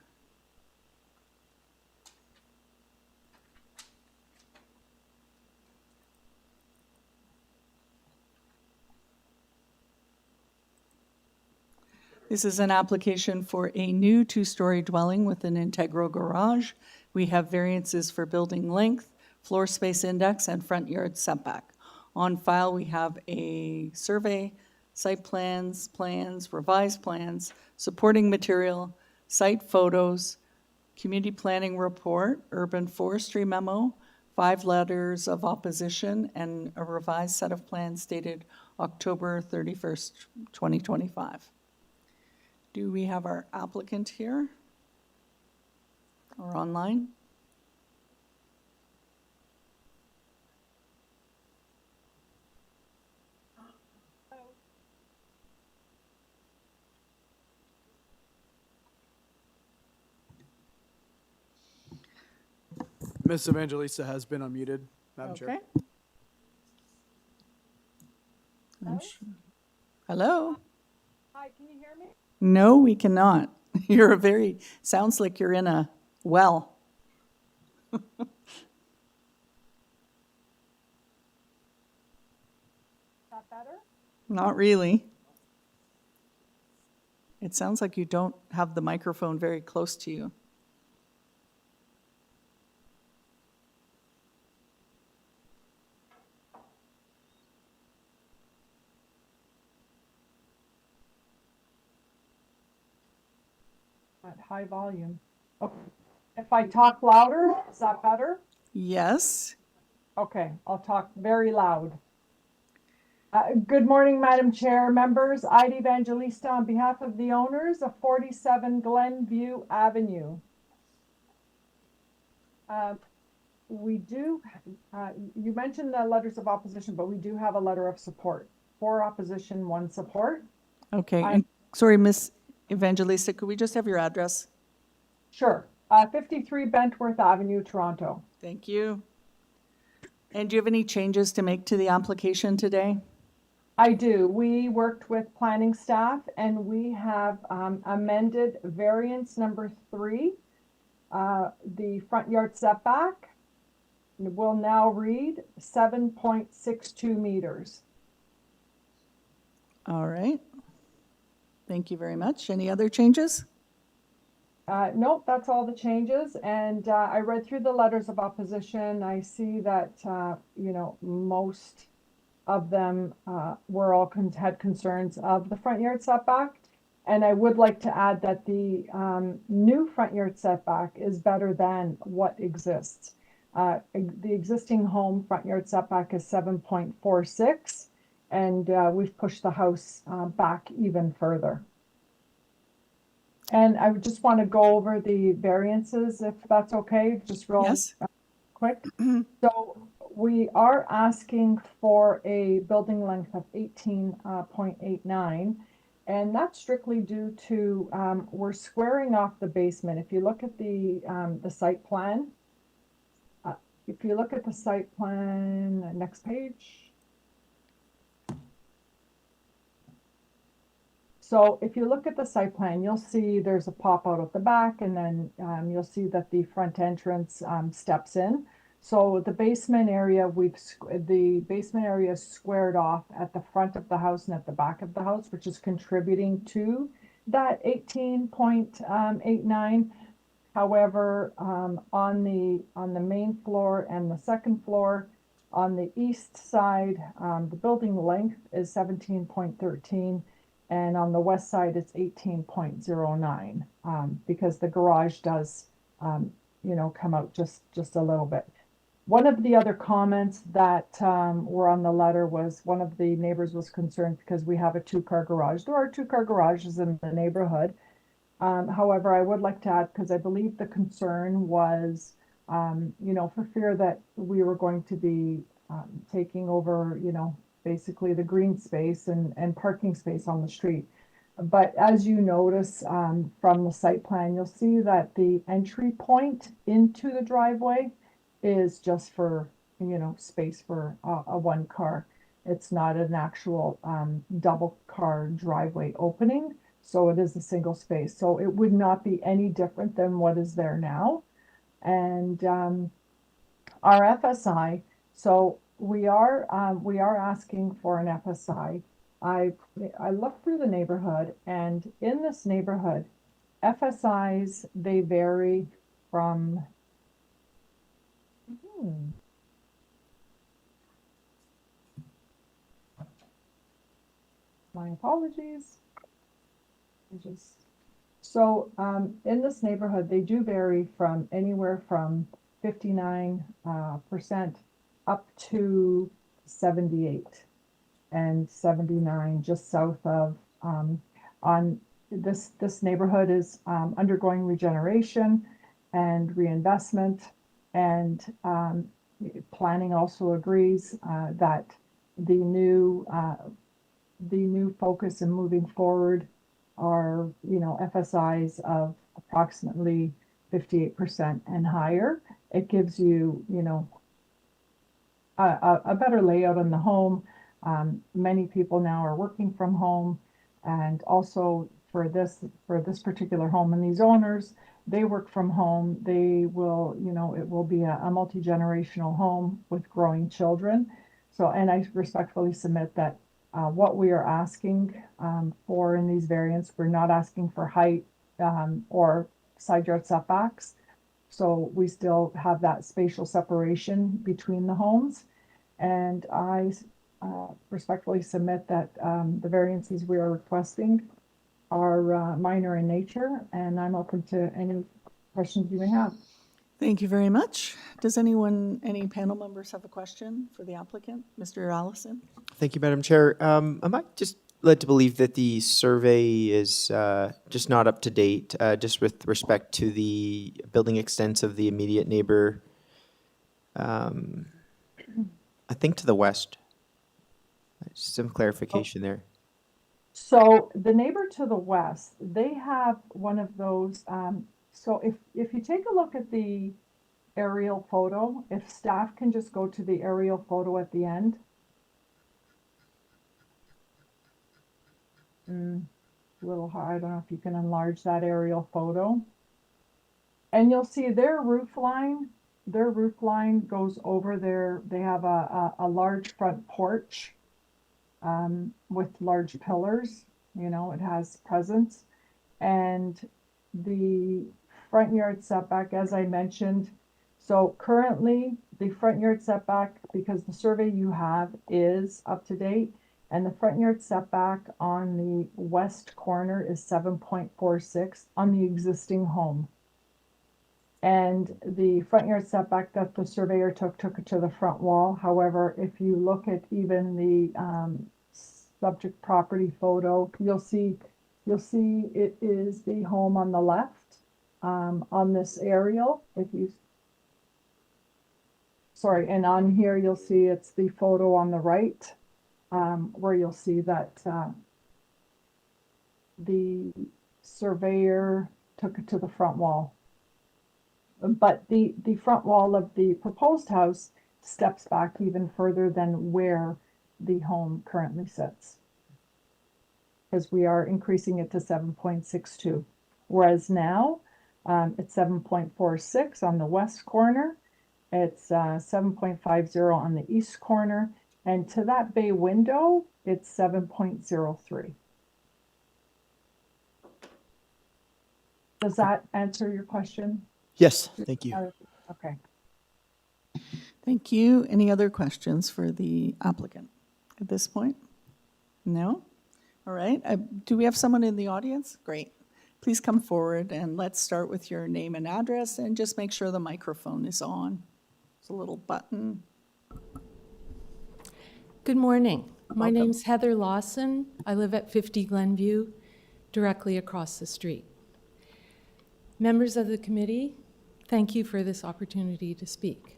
This is an application for a new 2-story dwelling with an integral garage. We have variances for building length, floor space index, and front yard setback. On file, we have a survey, site plans, revised plans, supporting material, site photos, community planning report, urban forestry memo, 5 letters of opposition, and a revised set of plans dated October 31st, 2025. Do we have our applicant here or online? Ms. Evangelista has been unmuted, Madam Chair. Okay. I'm sure. Hello? Hi, can you hear me? No, we cannot. Sounds like you're in a well. That better? Not really. It sounds like you don't have the microphone very close to you. At high volume. Okay. If I talk louder, is that better? Yes. Okay, I'll talk very loud. Good morning, Madam Chair, members. Ida Evangelista on behalf of the owners of 47 Glenview Avenue. We do, you mentioned the letters of opposition, but we do have a letter of support. 4 opposition, 1 support. Okay. And sorry, Miss Evangelista, could we just have your address? Sure. 53 Bentworth Avenue, Toronto. Thank you. And do you have any changes to make to the application today? I do. We worked with planning staff and we have amended variance number 3. The front yard setback will now read 7.62 meters. All right. Thank you very much. Any other changes? Nope, that's all the changes. And I read through the letters of opposition. I see that, most of them had concerns of the front yard setback. And I would like to add that the new front yard setback is better than what exists. The existing home front yard setback is 7.46, and we've pushed the house back even further. And I would just want to go over the variances, if that's okay, just real quick. So we are asking for a building length of 18.89, and that's strictly due to we're squaring off the basement. If you look at the site plan, next page. So if you look at the site plan, you'll see there's a pop out at the back, and then you'll see that the front entrance steps in. So the basement area, the basement area is squared off at the front of the house and at the back of the house, which is contributing to that 18.89. However, on the main floor and the second floor, on the east side, the building length is 17.13. And on the west side, it's 18.09, because the garage does, come out just a little bit. One of the other comments that were on the letter was one of the neighbors was concerned because we have a 2-car garage. There are 2-car garages in the neighborhood. However, I would like to add, because I believe the concern was, for fear that we were going to be taking over, basically the green space and parking space on the street. But as you notice from the site plan, you'll see that the entry point into the driveway is just for, space for a 1 car. It's not an actual double car driveway opening. So it is a single space. So it would not be any different than what is there now. And our FSI, so we are asking for an FSI. I looked through the neighborhood, and in this neighborhood, FSIs, they vary from my apologies. So in this neighborhood, they do vary from anywhere from 59% up to 78 and 79 just south of on this neighborhood is undergoing regeneration and reinvestment, and planning also agrees that the new focus in moving forward are FSIs of approximately 58% and higher. It gives you, a better layout on the home. Many people now are working from home, and also for this particular home and these owners, they work from home. They will, it will be a multi-generational home with growing children. So, and I respectfully submit that what we are asking for in these variants, we're not asking for height or side yard setbacks. So we still have that spatial separation between the homes. And I respectfully submit that the variances we are requesting are minor in nature, and I'm open to any questions you may have. Thank you very much. Does any panel members have a question for the applicant? Mr. Allison? Thank you, Madam Chair. Am I just led to believe that the survey is just not up to date, just with respect to the building extents of the immediate neighbor, I think to the west? Some clarification there. So the neighbor to the west, they have one of those, so if you take a look at the aerial photo, if staff can just go to the aerial photo at the end. A little hard, I don't know if you can enlarge that aerial photo. And you'll see their roof line goes over there. They have a large front porch with large pillars, it has presence. And the front yard setback, as I mentioned, so currently the front yard setback, because the survey you have is up to date, and the front yard setback on the west corner is 7.46 on the existing home. And the front yard setback that the surveyor took it to the front wall. However, if you look at even the subject property photo, you'll see it is the home on the left on this aerial. And on here you'll see it's the photo on the right where you'll see that the surveyor took it to the front wall. But the front wall of the proposed house steps back even further than where the home currently sits, because we are increasing it to 7.62, whereas now it's 7.46 on the west corner, it's 7.50 on the east corner, and to that bay window, it's 7.03. Does that answer your question? Yes, thank you. Okay. Thank you. Any other questions for the applicant at this point? No? All right. Do we have someone in the audience? Great. Please come forward, and let's start with your name and address, and just make sure the microphone is on. There's a little button. Good morning. My name's Heather Lawson. I live at 50 Glenview, directly across the street. Members of the committee, thank you for this opportunity to speak.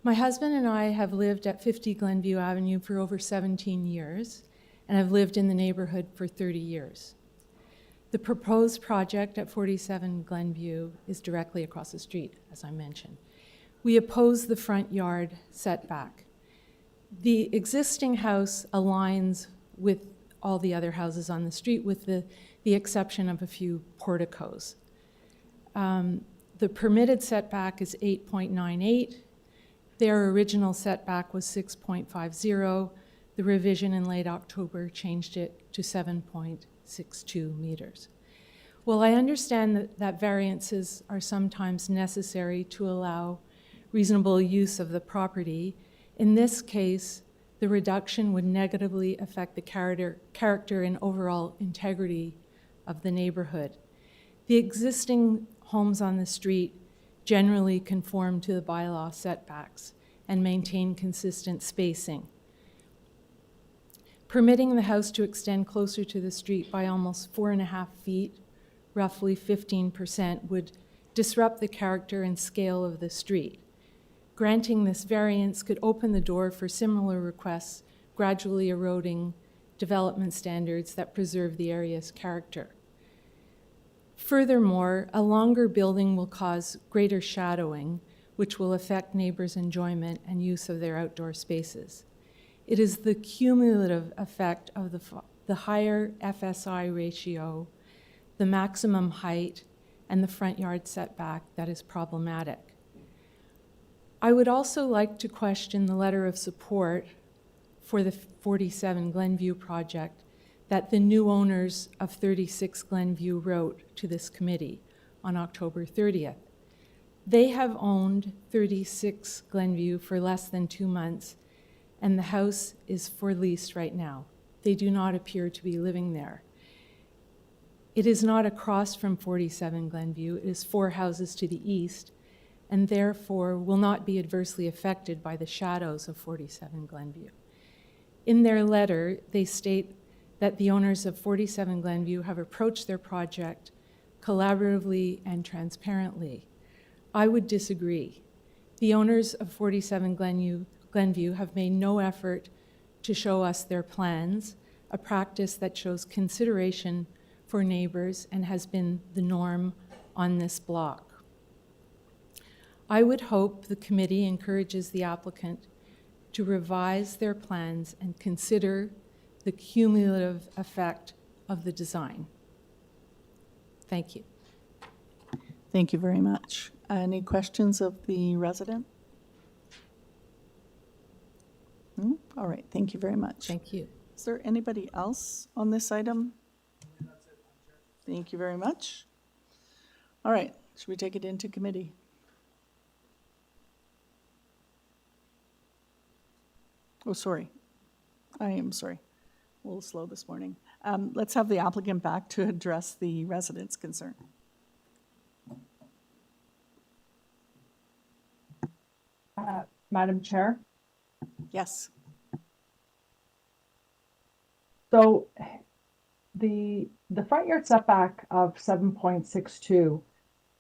My husband and I have lived at 50 Glenview Avenue for over 17 years, and I've lived in the neighborhood for 30 years. The proposed project at 47 Glenview is directly across the street, as I mentioned. We oppose the front yard setback. The existing house aligns with all the other houses on the street, with the exception of a few porticos. The permitted setback is 8.98. Their original setback was 6.50. The revision in late October changed it to 7.62 meters. Well, I understand that variances are sometimes necessary to allow reasonable use of the property. In this case, the reduction would negatively affect the character and overall integrity of the neighborhood. The existing homes on the street generally conform to the bylaw setbacks and maintain consistent spacing. Permitting the house to extend closer to the street by almost 4.5 feet, roughly 15%, would disrupt the character and scale of the street. Granting this variance could open the door for similar requests, gradually eroding development standards that preserve the area's character. Furthermore, a longer building will cause greater shadowing, which will affect neighbors' enjoyment and use of their outdoor spaces. It is the cumulative effect of the higher FSI ratio, the maximum height, and the front yard setback that is problematic. I would also like to question the letter of support for the 47 Glenview project that the new owners of 36 Glenview wrote to this committee on October 30th. They have owned 36 Glenview for less than 2 months, and the house is for lease right now. They do not appear to be living there. It is not across from 47 Glenview. It is 4 houses to the east, and therefore will not be adversely affected by the shadows of 47 Glenview. In their letter, they state that the owners of 47 Glenview have approached their project collaboratively and transparently. I would disagree. The owners of 47 Glenview have made no effort to show us their plans, a practice that shows consideration for neighbors and has been the norm on this block. I would hope the committee encourages the applicant to revise their plans and consider the cumulative effect of the design. Thank you. Thank you very much. Any questions of the resident? No? All right, thank you very much. Thank you. Is there anybody else on this item? Thank you very much. All right, should we take it into committee? Oh, sorry. I am sorry. A little slow this morning. Let's have the applicant back to address the residents' concern. Madam Chair? Yes. So the front yard setback of 7.62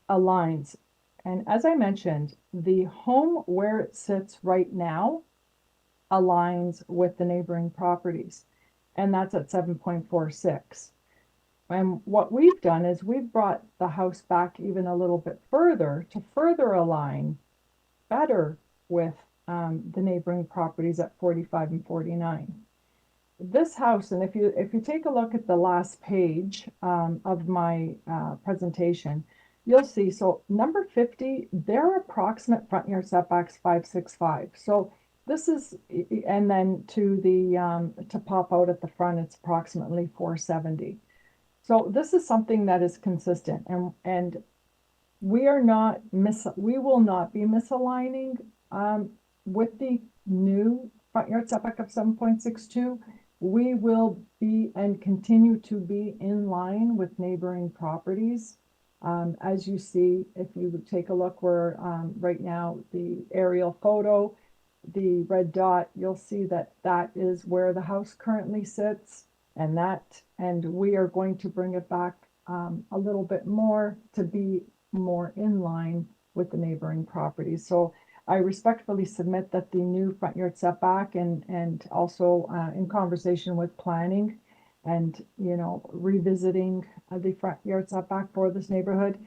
aligns. And as I mentioned, the home where it sits right now aligns with the neighboring properties, and that's at 7.46. And what we've done is we've brought the house back even a little bit further to further align better with the neighboring properties at 45 and 49. This house, and if you take a look at the last page of my presentation, you'll see, so number 50, their approximate front yard setback's 565. So this is, and then to the to pop out at the front, it's approximately 470. So this is something that is consistent, and we will not be misaligning with the new front yard setback of 7.62. We will be and continue to be in line with neighboring properties. As you see, if you would take a look where right now the aerial photo, the red dot, you'll see that that is where the house currently sits, and we are going to bring it back a little bit more to be more in line with the neighboring properties. So I respectfully submit that the new front yard setback and also in conversation with planning and, revisiting the front yard setback for this neighborhood,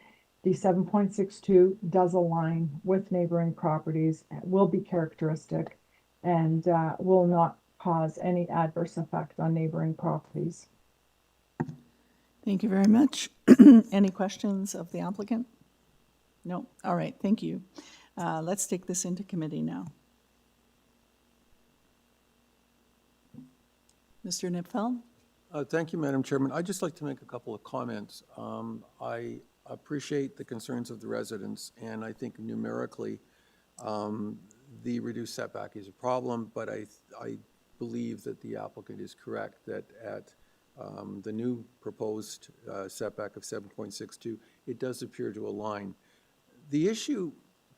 the 7.62 does align with neighboring properties, will be characteristic, and will not cause any adverse effect on neighboring properties. Thank you very much. Any questions of the applicant? No? All right, thank you. Let's take this into committee now. Mr. Nipfel? Thank you, Madam Chairman. I'd just like to make a couple of comments. I appreciate the concerns of the residents, and I think numerically the reduced setback is a problem, but I believe that the applicant is correct that at the new proposed setback of 7.62, it does appear to align. The issue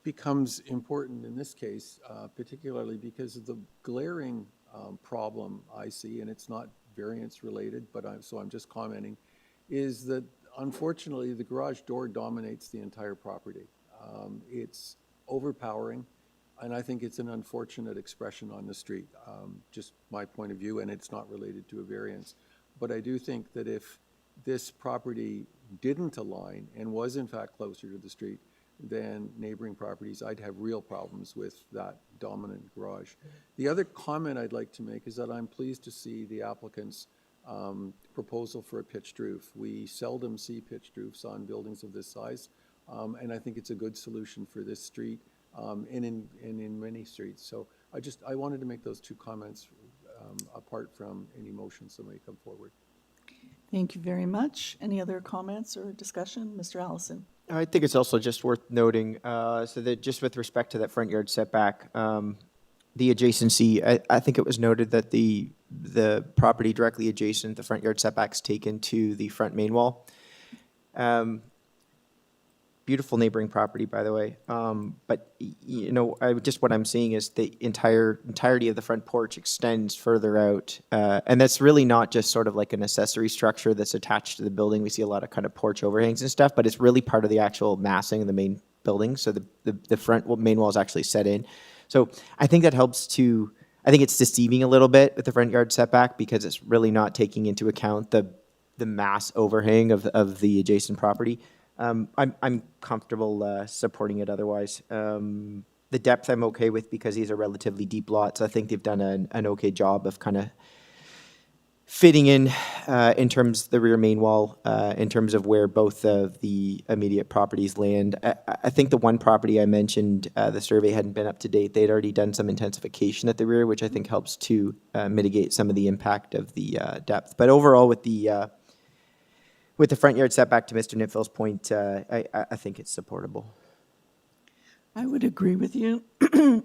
becomes important in this case, particularly because of the glaring problem I see, and it's not variance related, but I'm just commenting, is that unfortunately the garage door dominates the entire property. It's overpowering, and I think it's an unfortunate expression on the street, just my point of view, and it's not related to a variance. But I do think that if this property didn't align and was in fact closer to the street than neighboring properties, I'd have real problems with that dominant garage. The other comment I'd like to make is that I'm pleased to see the applicant's proposal for a pitched roof. We seldom see pitched roofs on buildings of this size, and I think it's a good solution for this street and in many streets. So I wanted to make those two comments apart from any motions that may come forward. Thank you very much. Any other comments or discussion? Mr. Allison? I think it's also just worth noting, so that just with respect to that front yard setback, the adjacency, I think it was noted that the property directly adjacent, the front yard setbacks taken to the front main wall. Beautiful neighboring property, by the way. But you know, what I'm seeing is the entirety of the front porch extends further out, and that's really not just sort of like an accessory structure that's attached to the building. We see a lot of kind of porch overhangs and stuff, but it's really part of the actual massing of the main building. So the front main wall is actually set in. So I think that helps to. I think it's deceiving a little bit with the front yard setback because it's really not taking into account the mass overhang of the adjacent property. I'm comfortable supporting it otherwise. The depth I'm okay with because these are relatively deep lots. I think they've done an okay job of kind of fitting in terms of the rear main wall, in terms of where both of the immediate properties land. I think the one property I mentioned, the survey hadn't been up to date. They'd already done some intensification at the rear, which I think helps to mitigate some of the impact of the depth. But overall, with the front yard setback, to Mr. Nitfield's point, I think it's supportable. I would agree with you.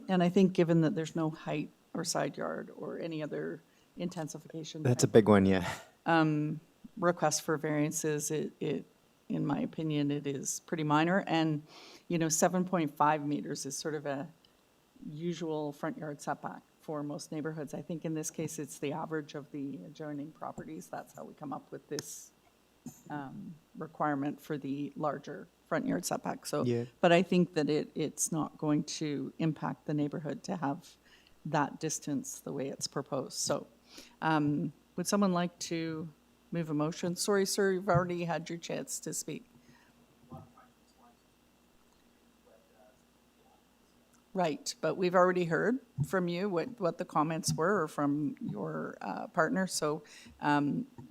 And I think given that there's no height or side yard or any other intensification. That's a big one, yeah. Request for variances, it, in my opinion, it is pretty minor. And, 7.5 meters is sort of a usual front yard setback for most neighborhoods. I think in this case, it's the average of the adjoining properties. That's how we come up with this requirement for the larger front yard setback. So, Yeah. But I think that it's not going to impact the neighborhood to have that distance the way it's proposed. So, would someone like to move a motion? Sorry, sir, you've already had your chance to speak. Right, but we've already heard from you what the comments were or from your partner. So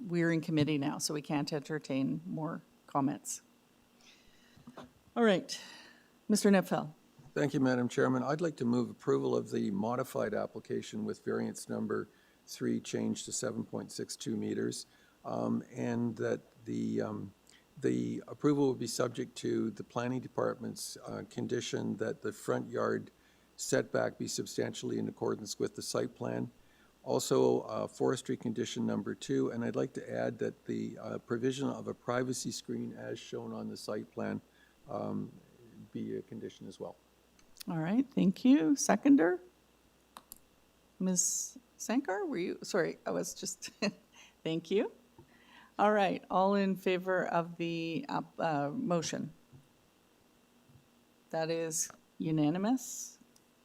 we're in committee now, so we can't entertain more comments. All right, Mr. Nipfel. Thank you, Madam Chairman. I'd like to move approval of the modified application with variance number 3 changed to 7.62 meters, and that the approval will be subject to the planning department's condition that the front yard setback be substantially in accordance with the site plan. Also, forestry condition number 2, and I'd like to add that the provision of a privacy screen as shown on the site plan be a condition as well. All right, thank you. Seconder? Ms. Sankar, were you? Sorry, I was just, thank you. All right, all in favor of the motion? That is unanimous.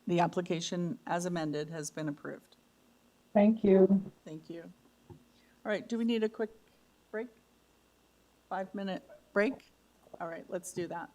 The application as amended has been approved. Thank you. Thank you. All right, do we need a quick break? 5-minute break? All right, let's do that.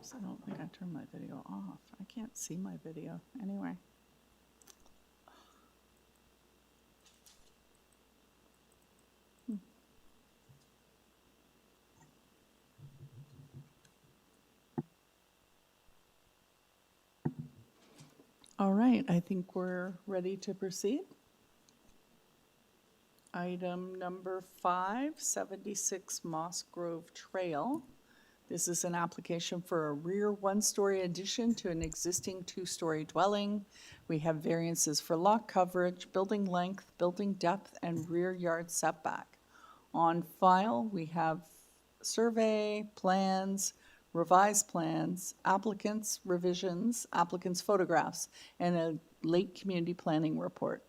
Oops, I don't think I turned my video off. I can't see my video anyway. All right, I think we're ready to proceed. Item number 5, 76 MOSSGROVE Trail. This is an application for a rear one-story addition to an existing two-story dwelling. We have variances for lot coverage, building length, building depth, and rear yard setback. On file, we have survey, plans, revised plans, applicants' revisions, applicants' photographs, and a late community planning report.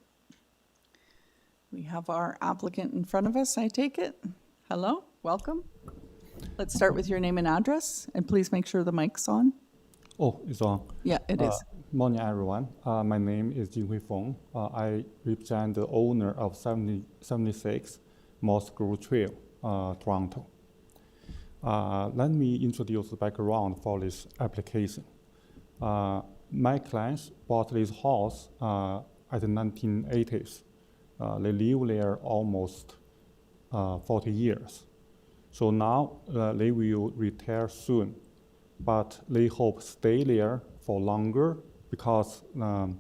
We have our applicant in front of us, I take it. Hello, welcome. Let's start with your name and address, and please make sure the mic's on. Oh, it's on. Yeah, it is. Morning, everyone. My name is Jinghui Feng. I represent the owner of 76 MOSSGROVE Trail, Toronto. Let me introduce the background for this application. My clients bought this house at the 1980s. They live there almost 40 years. So now they will retire soon, but they hope stay there for longer because there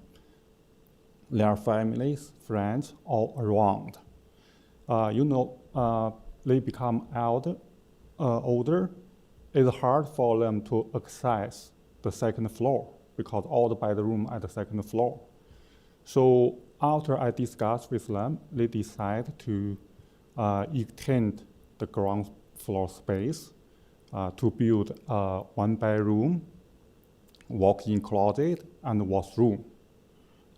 are families, friends all around. They become older. It's hard for them to access the second floor because all the bedroom at the second floor. So after I discussed with them, they decide to extend the ground floor space to build a one-bedroom, walk-in closet, and washroom.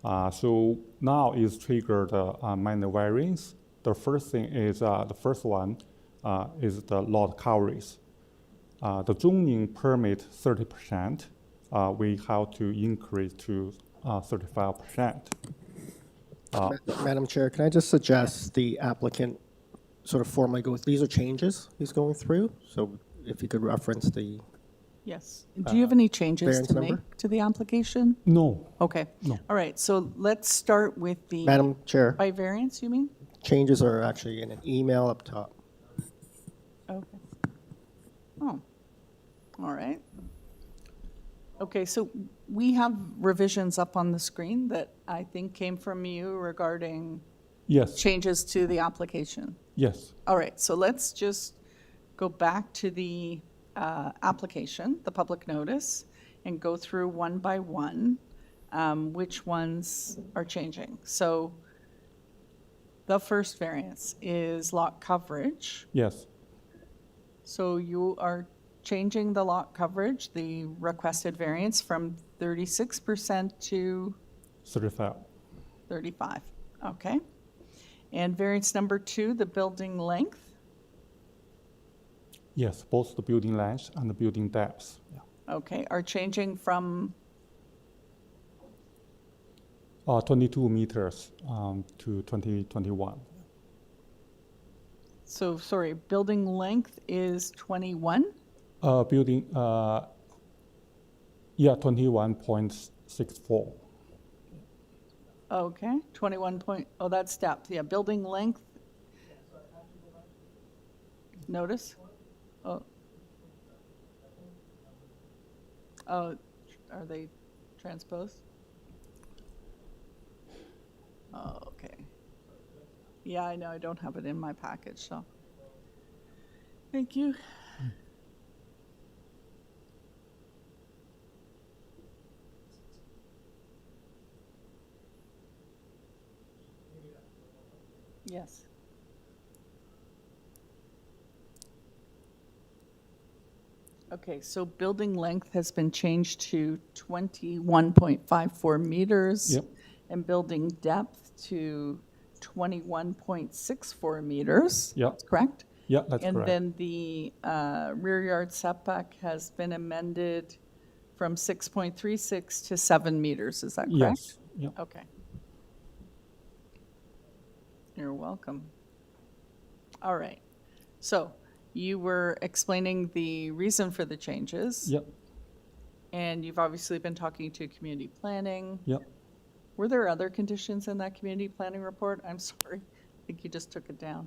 So now it's triggered minor variance. The first thing is the first one is the lot coverage. The zoning permit 30%. We have to increase to 35%. Madam Chair, can I just suggest the applicant sort of formally go, these are changes he's going through, so if you could reference the Yes. Do you have any changes variance to number? make to the application? No. Okay. No. All right, so let's start with the. Madam Chair, By variance, you mean? changes are actually in an email up top. Okay. Oh, all right. Okay, so we have revisions up on the screen that I think came from you regarding Yes. changes to the application. Yes. All right, so let's just go back to the application, the public notice, and go through one by one which ones are changing. So the first variance is lot coverage. Yes. So you are changing the lot coverage, the requested variance, from 36% to 35. 35. Okay. And variance number 2, the building length. Yes, both the building length and the building depth. Yeah. Okay, are changing from 22 meters to 2021. So, sorry, building length is 21? Building, 21.64. Okay, 21 point, oh, that's depth, yeah, building length. Notice? Oh. Oh, are they transposed? Oh, okay. Yeah, I know, I don't have it in my package, so. Thank you. Yes. Okay, so building length has been changed to 21.54 meters. Yep. And building depth to 21.64 meters. Yep. That's correct? Yeah, that's And correct. then the rear yard setback has been amended from 6.36 to 7 meters, is that correct? Yes. Yeah. Okay. You're welcome. All right. So you were explaining the reason for the changes. Yep. And you've obviously been talking to community planning. Yep. Were there other conditions in that community planning report? I'm sorry, I think you just took it down.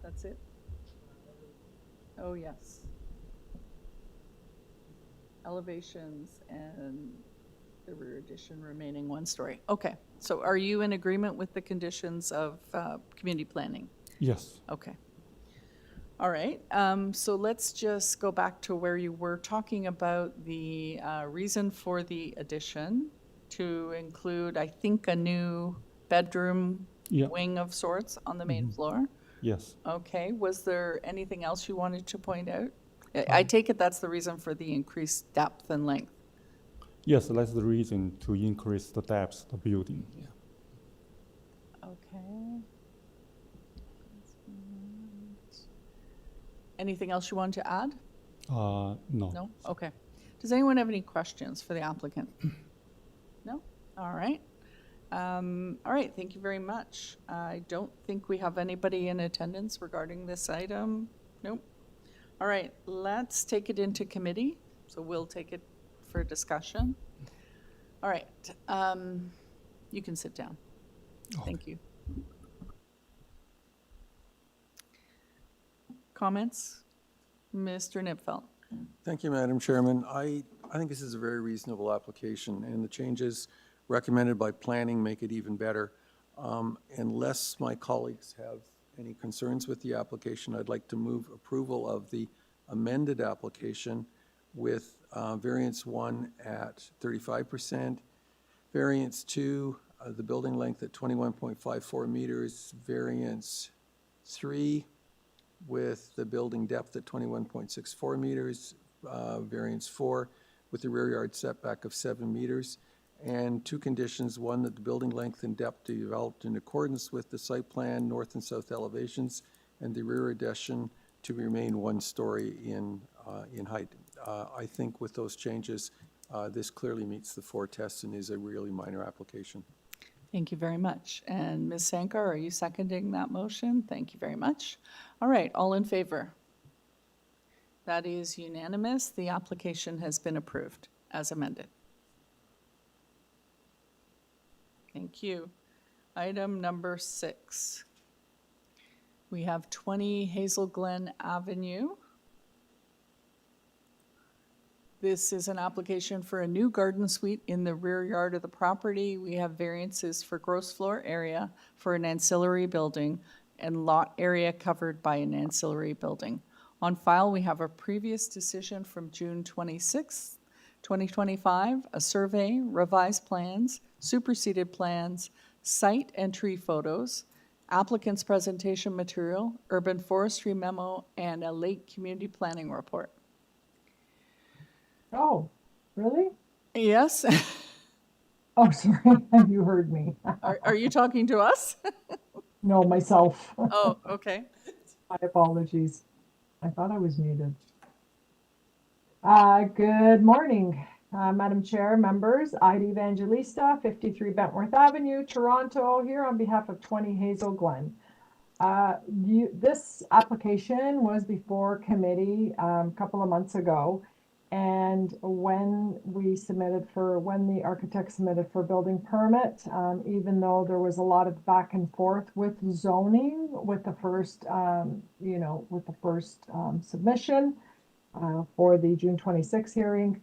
That's it? Oh, yes. Elevations and the rear addition remaining 1 story. Okay, so are you in agreement with the conditions of community planning? Yes. Okay. All right, so let's just go back to where you were talking about the reason for the addition to include, I think, a new bedroom Yeah. wing of sorts on the main floor. Yes. Okay, was there anything else you wanted to point out? I take it that's the reason for the increased depth and length. Yes, that's the reason to increase the depth of the building. Yeah. Okay. Anything else you want to add? No. No? Okay. Does anyone have any questions for the applicant? No? All right. All right, thank you very much. I don't think we have anybody in attendance regarding this item. Nope. All right, let's take it into committee. So we'll take it for discussion. All right, you can sit down. Thank you. Comments? Mr. Nipfeld. Thank you, Madam Chairman. I think this is a very reasonable application, and the changes recommended by planning make it even better. Unless my colleagues have any concerns with the application, I'd like to move approval of the amended application with variance 1 at 35%, variance 2, the building length at 21.54 meters, variance 3 with the building depth at 21.64 meters, variance 4 with the rear yard setback of 7 meters, and 2 conditions: 1, that the building length and depth be developed in accordance with the site plan, north and south elevations, and the rear addition to remain 1 story in height. I think with those changes, this clearly meets the 4 tests and is a really minor application. Thank you very much. And Ms. Sankar, are you seconding that motion? Thank you very much. All right, all in favor? That is unanimous. The application has been approved as amended. Thank you. Item number 6. We have 20 HAZELGLEN Avenue. This is an application for a new garden suite in the rear yard of the property. We have variances for gross floor area for an ancillary building and lot area covered by an ancillary building. On file, we have a previous decision from June 26, 2025, a survey, revised plans, superseded plans, site and tree photos, applicant's presentation material, urban forestry memo, and a late community planning report. Oh, really? Yes. Oh, sorry, you heard me. Are you talking to us? No, myself. Oh, okay. My apologies. I thought I was muted. Good morning, Madam Chair, members. Ida Evangelista, 53 Bentworth Avenue, Toronto, here on behalf of 20 HAZELGLEN. This application was before committee a couple of months ago. And when the architect submitted for building permit, even though there was a lot of back and forth with zoning with the first, submission for the June 26 hearing,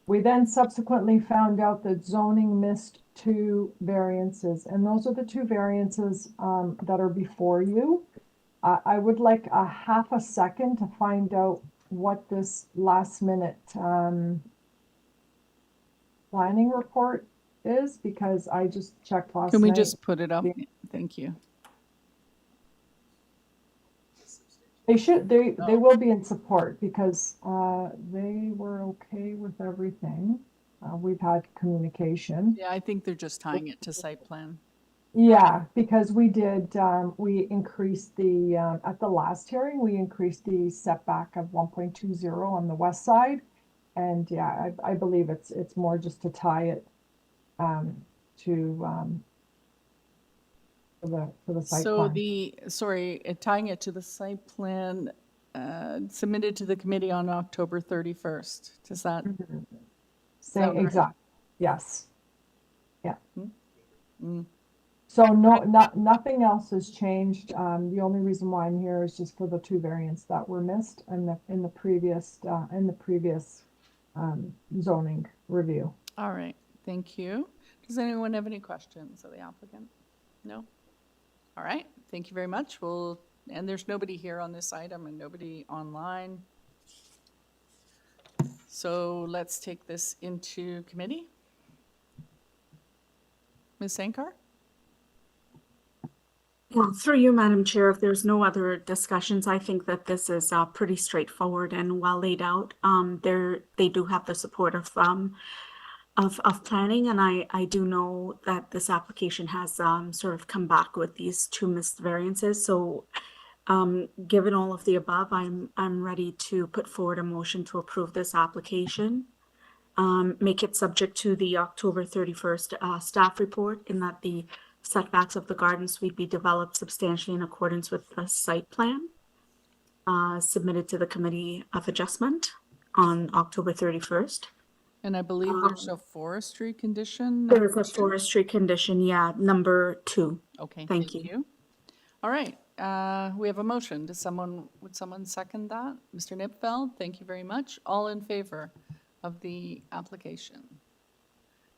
we then subsequently found out that zoning missed 2 variances, and those are the 2 variances that are before you. I would like a half a second to find out what this last minute planning report is, because I just checked last night. Can we just put it up? Thank you. They will be in support because they were okay with everything. We've had communication. Yeah, I think they're just tying it to site plan. Yeah, because we increased at the last hearing, we increased the setback of 1.20 on the west side. And yeah, I believe it's more just to tie it to the site plan. So tying it to the site plan, submitted to the committee on October 31st. Does that? Say Sound right? exact, yes. Yeah. Mm. So nothing else has changed. The only reason why I'm here is just for the two variants that were missed in the previous zoning review. All right, thank you. Does anyone have any questions of the applicant? No? All right, thank you very much. And there's nobody here on this item and nobody online. So let's take this into committee. Ms. Sankar? Well, through you, Madam Chair, if there's no other discussions, I think that this is pretty straightforward and well laid out. They do have the support of planning, and I do know that this application has sort of come back with these two missed variances. So given all of the above, I'm ready to put forward a motion to approve this application. Make it subject to the October 31st staff report, in that the setbacks of the garden suite be developed substantially in accordance with the site plan submitted to the Committee of Adjustment on October 31st. And I believe there's a forestry condition. There is a forestry condition, yeah, number 2. Okay, Thank you. All right, we have a motion. Would someone second that? Mr. Nipfeld, thank you very much. All in favor of the application?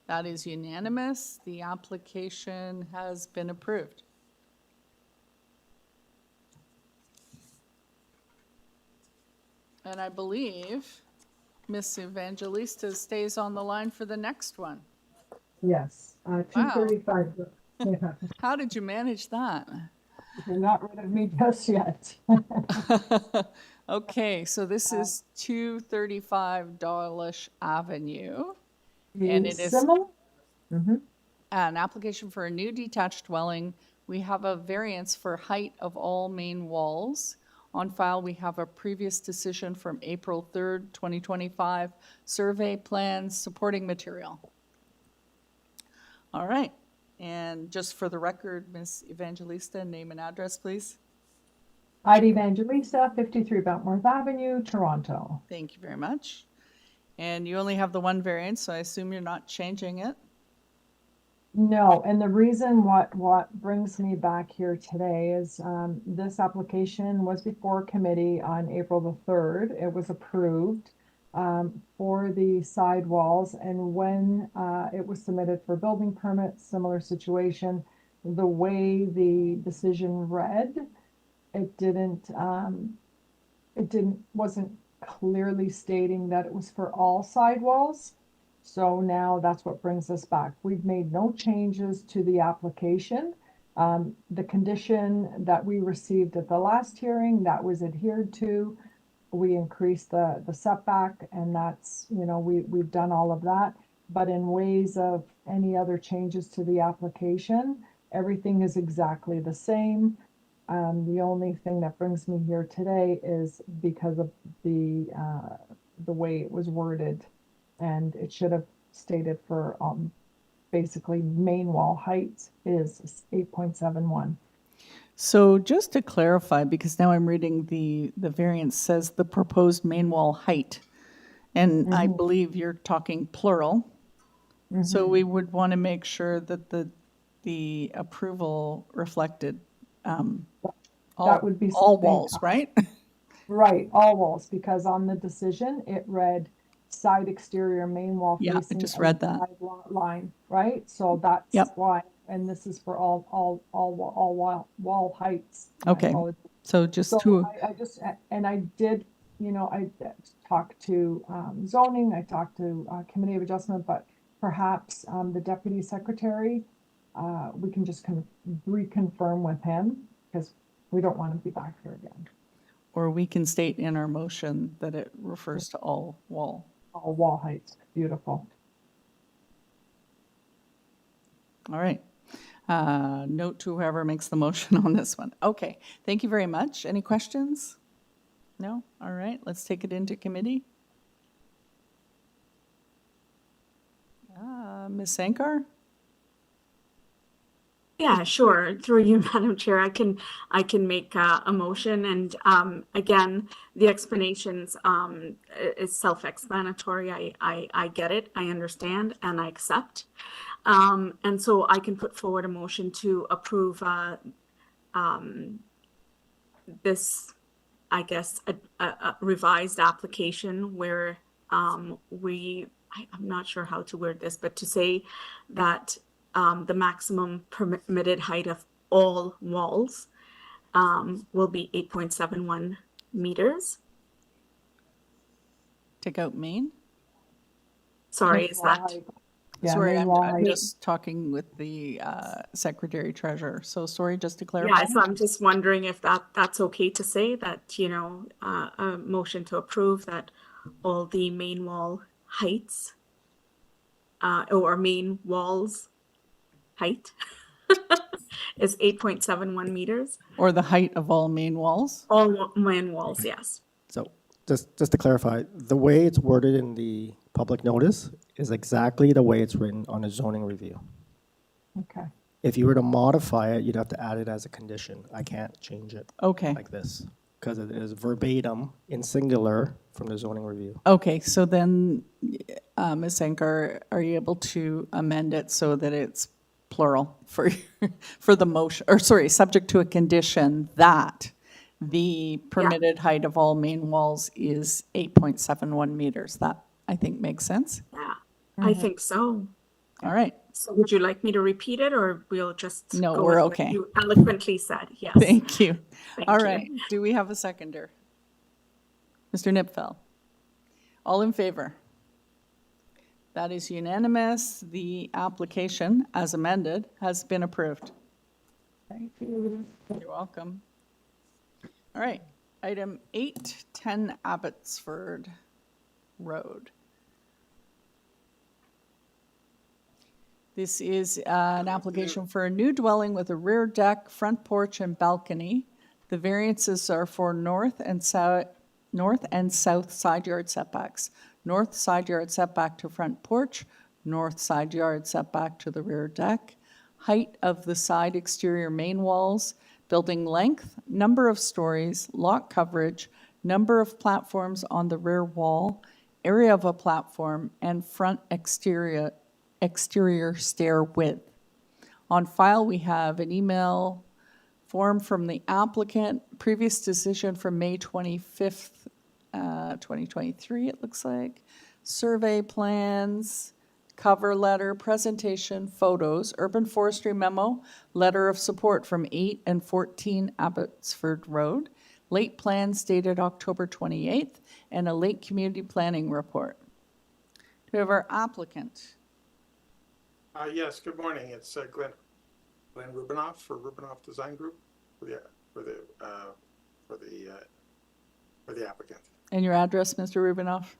That is unanimous. The application has been approved. And I believe Ms. Evangelista stays on the line for the next one. Yes, 2:35. Yeah. How did you manage that? You're not rid of me just yet. Okay, so this is 235 Dawlish Avenue. And it is Similar? an application for a new detached dwelling. We have a variance for height of all main walls. On file, we have a previous decision from April 3rd, 2025, survey plans, supporting material. All right, and just for the record, Ms. Evangelista, name and address, please. Ida Evangelista, 53 Bentworth Avenue, Toronto. Thank you very much. And you only have the one variance, so I assume you're not changing it? No, and the reason what brings me back here today is this application was before committee on April the 3rd. It was approved for the side walls, and when it was submitted for building permit, similar situation, the way the decision read, wasn't clearly stating that it was for all sidewalls. So now that's what brings us back. We've made no changes to the application. The condition that we received at the last hearing, that was adhered to. We increased the setback, and that's, we've done all of that. But in ways of any other changes to the application, everything is exactly the same. The only thing that brings me here today is because of the way it was worded, and it should have stated for basically main wall height is 8.71. So just to clarify, because now I'm reading the variance says the proposed main wall height, and I believe you're talking plural. So we would want to make sure that the approval reflected that would be all walls, right? Right, all walls, because on the decision, it read side exterior main wall Yeah, I facing just read that. side lot line, right? So that's why, and this is for all wall heights. Okay, so just to, I did, I talked to zoning, I talked to committee of adjustment, but perhaps the deputy secretary, we can just kind of reconfirm with him, because we don't want to be back here again. or we can state in our motion that it refers to all wall. All wall heights, beautiful. All right. Note to whoever makes the motion on this one. Okay, thank you very much. Any questions? No? All right, let's take it into committee. Ms. Sankar? Yeah, sure. Through you, Madam Chair, I can make a motion, and again, the explanations is self-explanatory. I get it, I understand, and I accept. And so I can put forward a motion to approve this, I guess, a revised application where I'm not sure how to word this, but to say that the maximum permitted height of all walls will be 8.71 meters. Take out main? Sorry, is that? Yeah, Sorry, main I'm wall height. just talking with the secretary treasurer. So sorry, just to clarify. Yeah, so I'm just wondering if that's okay to say that, you know, a motion to approve that all the main wall heights or main walls height is 8.71 meters. Or the height of all main walls? All main walls, yes. So just to clarify, the way it's worded in the public notice is exactly the way it's written on a zoning review. Okay. If you were to modify it, you'd have to add it as a condition. I can't change it Okay. like this because it is verbatim in singular from the zoning review. Okay, so then, Ms. Sankar, are you able to amend it so that it's plural for the motion, or sorry, subject to a condition that the permitted height of all main walls is 8.71 meters? That, I think, makes sense. Yeah, I think so. All right. So would you like me to repeat it, or we'll just No, go we're with what okay. you eloquently said? Yes. Thank you. Thank All you. right. Do we have a seconder? Mr. Nipfel? All in favor? That is unanimous. The application, as amended, has been approved. Thank you. You're welcome. All right. Item 810 Abbotsford Road. This is an application for a new dwelling with a rear deck, front porch, and balcony. The variances are for north and south side yard setbacks. North side yard setback to front porch, north side yard setback to the rear deck, height of the side exterior main walls, building length, number of stories, lot coverage, number of platforms on the rear wall, area of a platform, and front exterior stair width. On file, we have an email form from the applicant, previous decision from May 25th, 2023, it looks like, survey plans, cover letter, presentation, photos, urban forestry memo, letter of support from 8 and 14 Abbotsford Road, late plans dated October 28th, and a late community planning report. Do we have our applicant? Yes, good morning. It's Glenn Rubinoff for Rubinoff Design Group for the applicant. And your address, Mr. Rubinoff?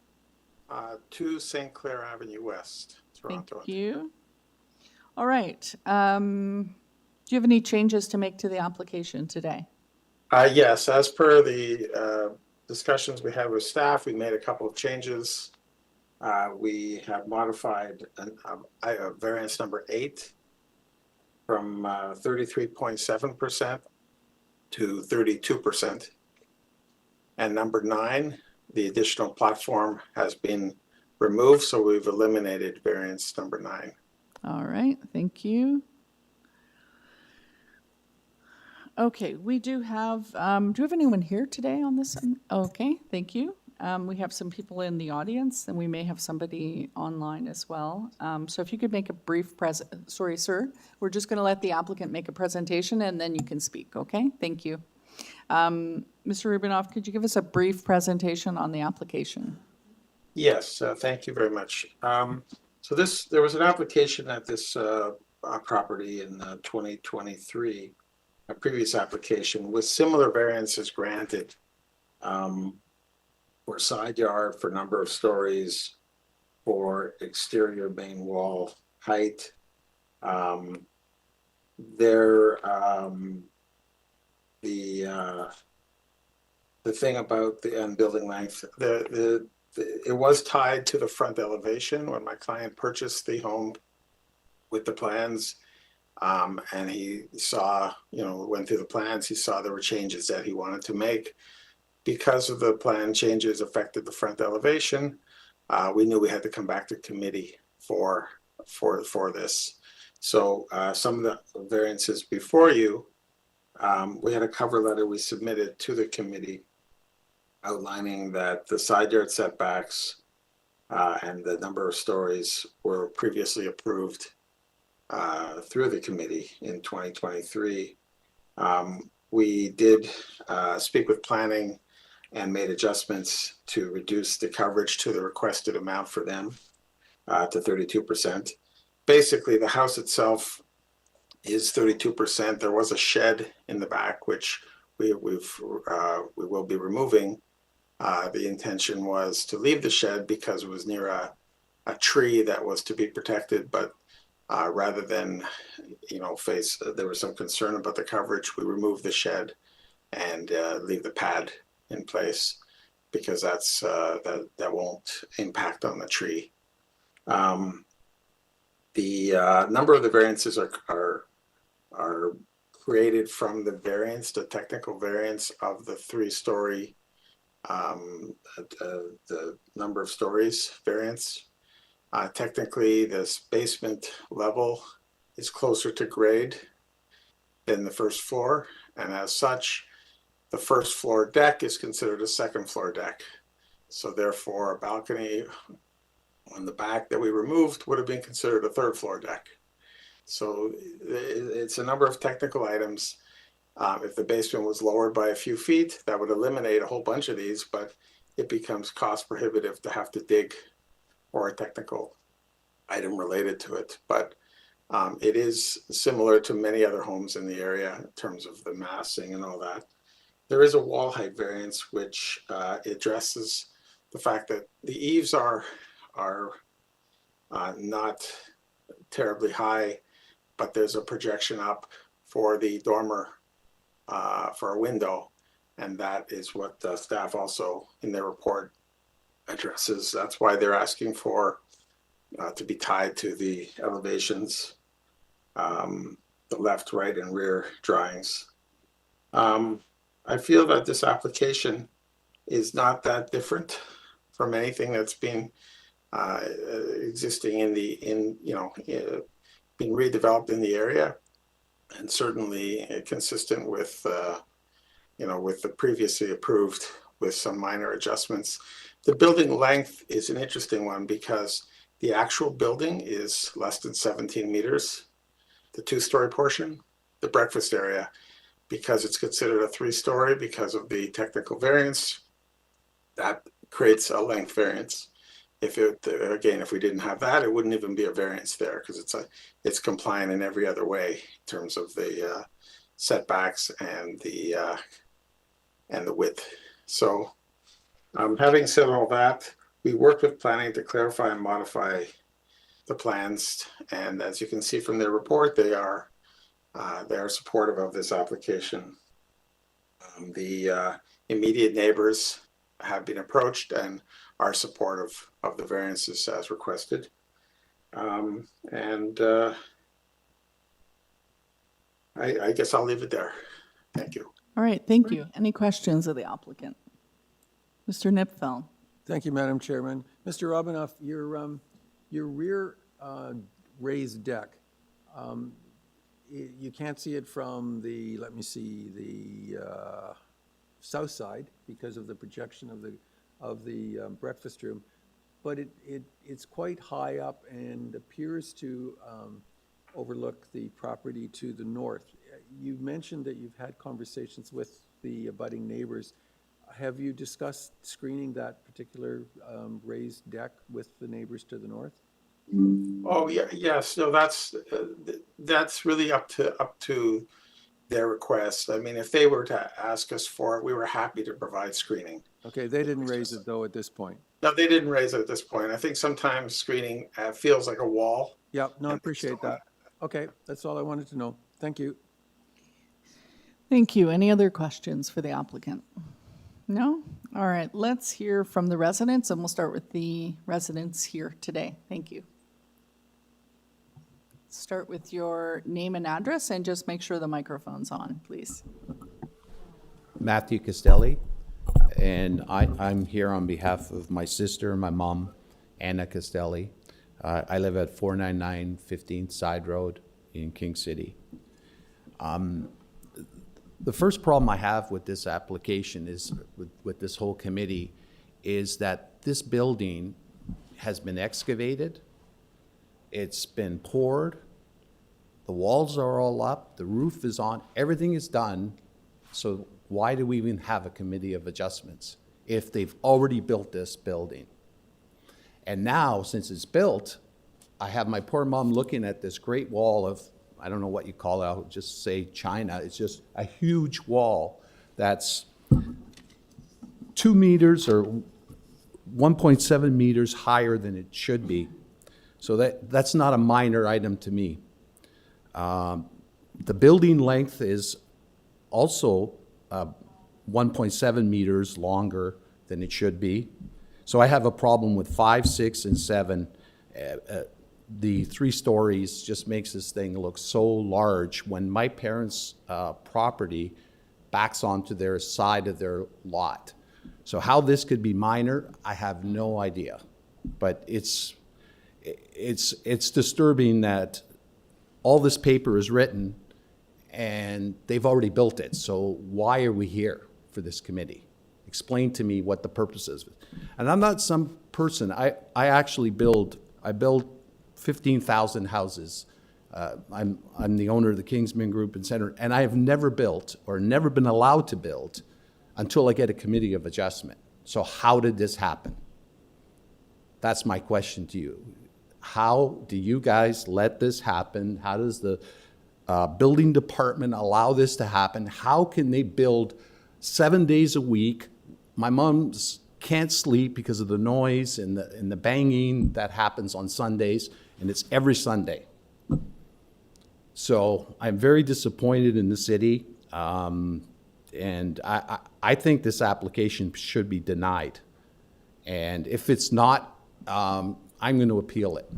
2 St. Clair Avenue West, Toronto. Thank you. All right. Do you have any changes to make to the application today? Yes, as per the discussions we had with staff, we made a couple of changes. We have modified a variance number 8 from 33.7% to 32%. And number 9, the additional platform has been removed, so we've eliminated variance number 9. All right, thank you. Okay, we do have anyone here today on this? Okay, thank you. We have some people in the audience, and we may have somebody online as well. So if you could make a brief sorry, sir, we're just going to let the applicant make a presentation, and then you can speak, okay? Thank you. Mr. Rubinoff, could you give us a brief presentation on the application? Yes, thank you very much. So there was an application at this property in 2023, a previous application with similar variances granted for side yard, for number of stories, for exterior main wall height. The thing about the building length, it was tied to the front elevation when my client purchased the home with the plans. And he saw, went through the plans, he saw there were changes that he wanted to make. Because of the plan changes affected the front elevation, we knew we had to come back to committee for this. So some of the variances before you, we had a cover letter we submitted to the committee outlining that the side yard setbacks and the number of stories were previously approved through the committee in 2023. We did speak with planning and made adjustments to reduce the coverage to the requested amount for them to 32%. Basically, the house itself is 32%. There was a shed in the back, which we will be removing. The intention was to leave the shed because it was near a tree that was to be protected, but rather than, there was some concern about the coverage, we removed the shed and leave the pad in place because that won't impact on the tree. The number of the variances are created from the variance, the technical variance of the 3-story, the number of stories variance. Technically, this basement level is closer to grade than the first floor, and as such, the first floor deck is considered a second floor deck. So therefore, a balcony on the back that we removed would have been considered a third floor deck. So it's a number of technical items. If the basement was lowered by a few feet, that would eliminate a whole bunch of these, but it becomes cost prohibitive to have to dig for a technical item related to it. But it is similar to many other homes in the area in terms of the massing and all that. There is a wall height variance which addresses the fact that the eaves are not terribly high, but there's a projection up for the dormer for a window, and that is what the staff also in their report addresses. That's why they're asking for to be tied to the elevations, the left, right, and rear drawings. I feel that this application is not that different from anything that's been existing being redeveloped in the area, and certainly consistent with with the previously approved with some minor adjustments. The building length is an interesting one because the actual building is less than 17 meters, the 2-story portion. The breakfast area, because it's considered a 3-story because of the technical variance, that creates a length variance. If we didn't have that, it wouldn't even be a variance there because it's compliant in every other way in terms of the setbacks and the width. So having said all that, we worked with planning to clarify and modify the plans, and as you can see from their report, they are supportive of this application. The immediate neighbors have been approached and are supportive of the variances as requested. I guess I'll leave it there. Thank you. All right, thank you. Any questions of the applicant? Mr. Nipfel. Thank you, Madam Chairman. Mr. Robinoff, your rear raised deck, you can't see it from the, south side because of the projection of the breakfast room, but it's quite high up and appears to overlook the property to the north. You mentioned that you've had conversations with the abutting neighbors. Have you discussed screening that particular raised deck with the neighbors to the north? Oh yeah, yes. No, that's really up to their request. I mean, if they were to ask us for it, we were happy to provide screening. Okay, they didn't raise it though at this point. No, they didn't raise it at this point. I think sometimes screening feels like a wall. Yep, no, I appreciate that. Okay, that's all I wanted to know. Thank you. Thank you. Any other questions for the applicant? No? All right, let's hear from the residents, and we'll start with the residents here today. Thank you. start with your name and address and just make sure the microphone's on, please. Matthew Castelli, and I'm here on behalf of my sister and my mom, Anna Castelli. I live at 499 15th Side Road in King City. The first problem I have with this application is, with this whole committee, is that this building has been excavated, it's been poured, the walls are all up, the roof is on, everything is done, so why do we even have a committee of adjustments if they've already built this building? And now, since it's built, I have my poor mom looking at this great wall of, I don't know what you call it, I'll just say China. It's just a huge wall that's 2 meters or 1.7 meters higher than it should be. So that's not a minor item to me. The building length is also 1.7 meters longer than it should be. So I have a problem with 5, 6, and 7. The 3 stories just makes this thing look so large when my parents' property backs onto their side of their lot. So how this could be minor, I have no idea. But it's disturbing that all this paper is written and they've already built it. So why are we here for this committee? Explain to me what the purpose is. And I'm not some person. I actually build 15,000 houses. I'm the owner of the Kingsman Group and Center, and I have never built or never been allowed to build until I get a committee of adjustment. So how did this happen? That's my question to you. How do you guys let this happen? How does the building department allow this to happen? How can they build 7 days a week? My mom's can't sleep because of the noise and the banging that happens on Sundays, and it's every Sunday. So I'm very disappointed in the city, and I think this application should be denied. And if it's not, I'm going to appeal it.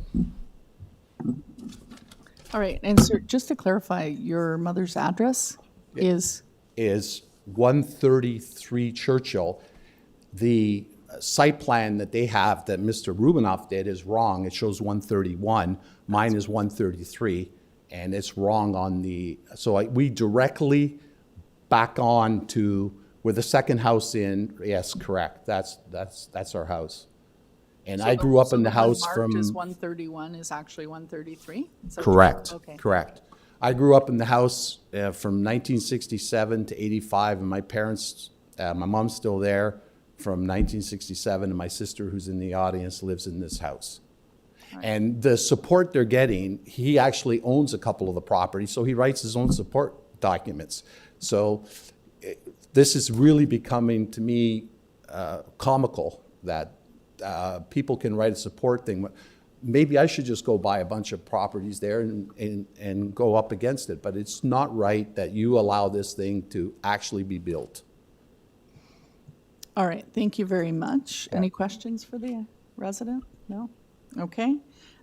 All right, and sir, just to clarify, your mother's address is? Is 133 Churchill. The site plan that they have that Mr. Rubinoff did is wrong. It shows 131. Mine is 133, and it's wrong on the, so we directly back on to where the second house in, yes, correct. That's our house. And I grew up in the house from. Marked as 131 is actually 133? Correct, okay. Correct. I grew up in the house from 1967 to 85, and my parents, my mom's still there from 1967, and my sister, who's in the audience, lives in this house. Right. And the support they're getting, he actually owns a couple of the properties, so he writes his own support documents. So this is really becoming, to me, comical that people can write a support thing. Maybe I should just go buy a bunch of properties there and go up against it, but it's not right that you allow this thing to actually be built. All right, thank you very much. Any questions for the resident? No? Okay.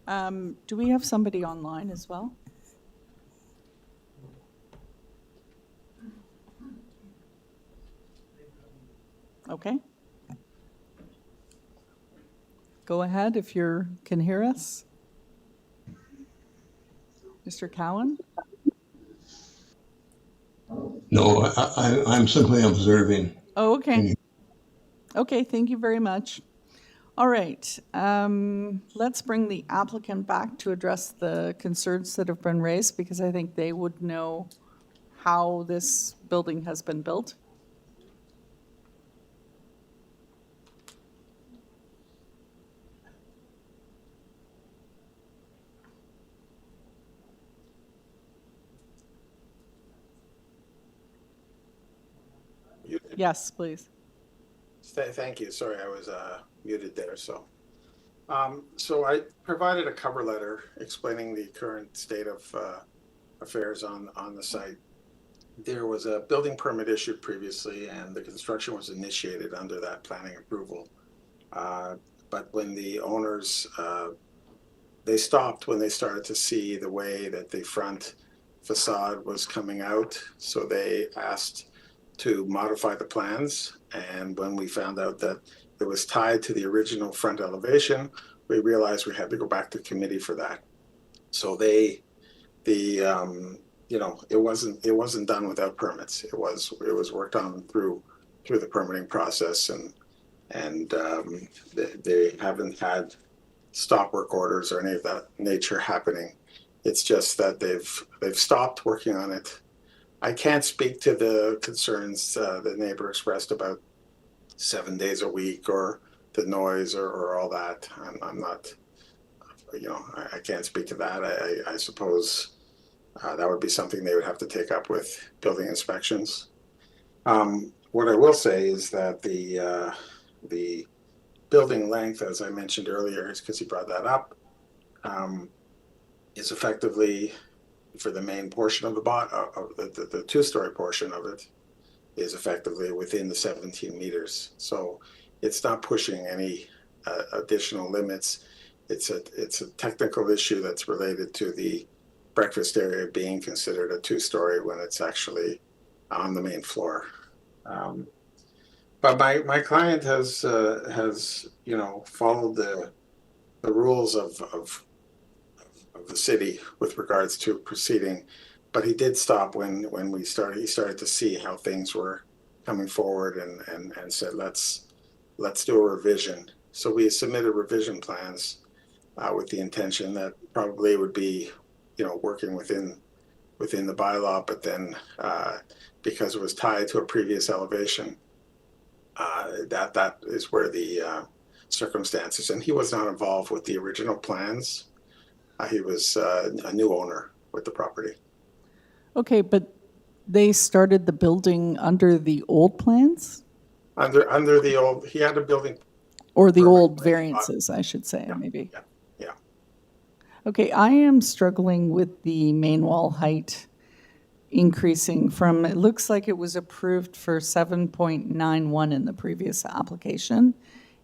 Do we have somebody online as well? Okay. Go ahead if you can hear us. Mr. Cowan? No, I'm simply observing. Oh, okay. Okay, thank you very much. All right, let's bring the applicant back to address the concerns that have been raised, because I think they would know how this building has been built. Yes, please. Thank you. Sorry, I was muted there. So I provided a cover letter explaining the current state of affairs on the site. There was a building permit issued previously, and the construction was initiated under that planning approval. But when the owners, they stopped when they started to see the way that the front facade was coming out. So they asked to modify the plans. And when we found out that it was tied to the original front elevation, we realized we had to go back to committee for that. So it wasn't done without permits. It was worked on through the permitting process, and they haven't had stop work orders or any of that nature happening. It's just that they've stopped working on it. I can't speak to the concerns the neighbor expressed about 7 days a week or the noise or all that. I'm not, I can't speak to that. I suppose that would be something they would have to take up with building inspections. What I will say is that the building length, as I mentioned earlier, is because he brought that up, is effectively for the main portion of the two-story portion of it is effectively within the 17 meters. So it's not pushing any additional limits. It's a technical issue that's related to the breakfast area being considered a two-story when it's actually on the main floor. But my client has followed the rules of the city with regards to proceeding, but he did stop when he started to see how things were coming forward and said let's do a revision. So we submitted revision plans with the intention that probably would be working within the bylaw, but then because it was tied to a previous elevation, that is where the circumstances, and he was not involved with the original plans. He was a new owner with the property. Okay, but they started the building under the old plans? Under the old, he had a building. Or the old variances, I should say, maybe. Yeah. Okay, I am struggling with the main wall height increasing from, it looks like it was approved for 7.91 in the previous application,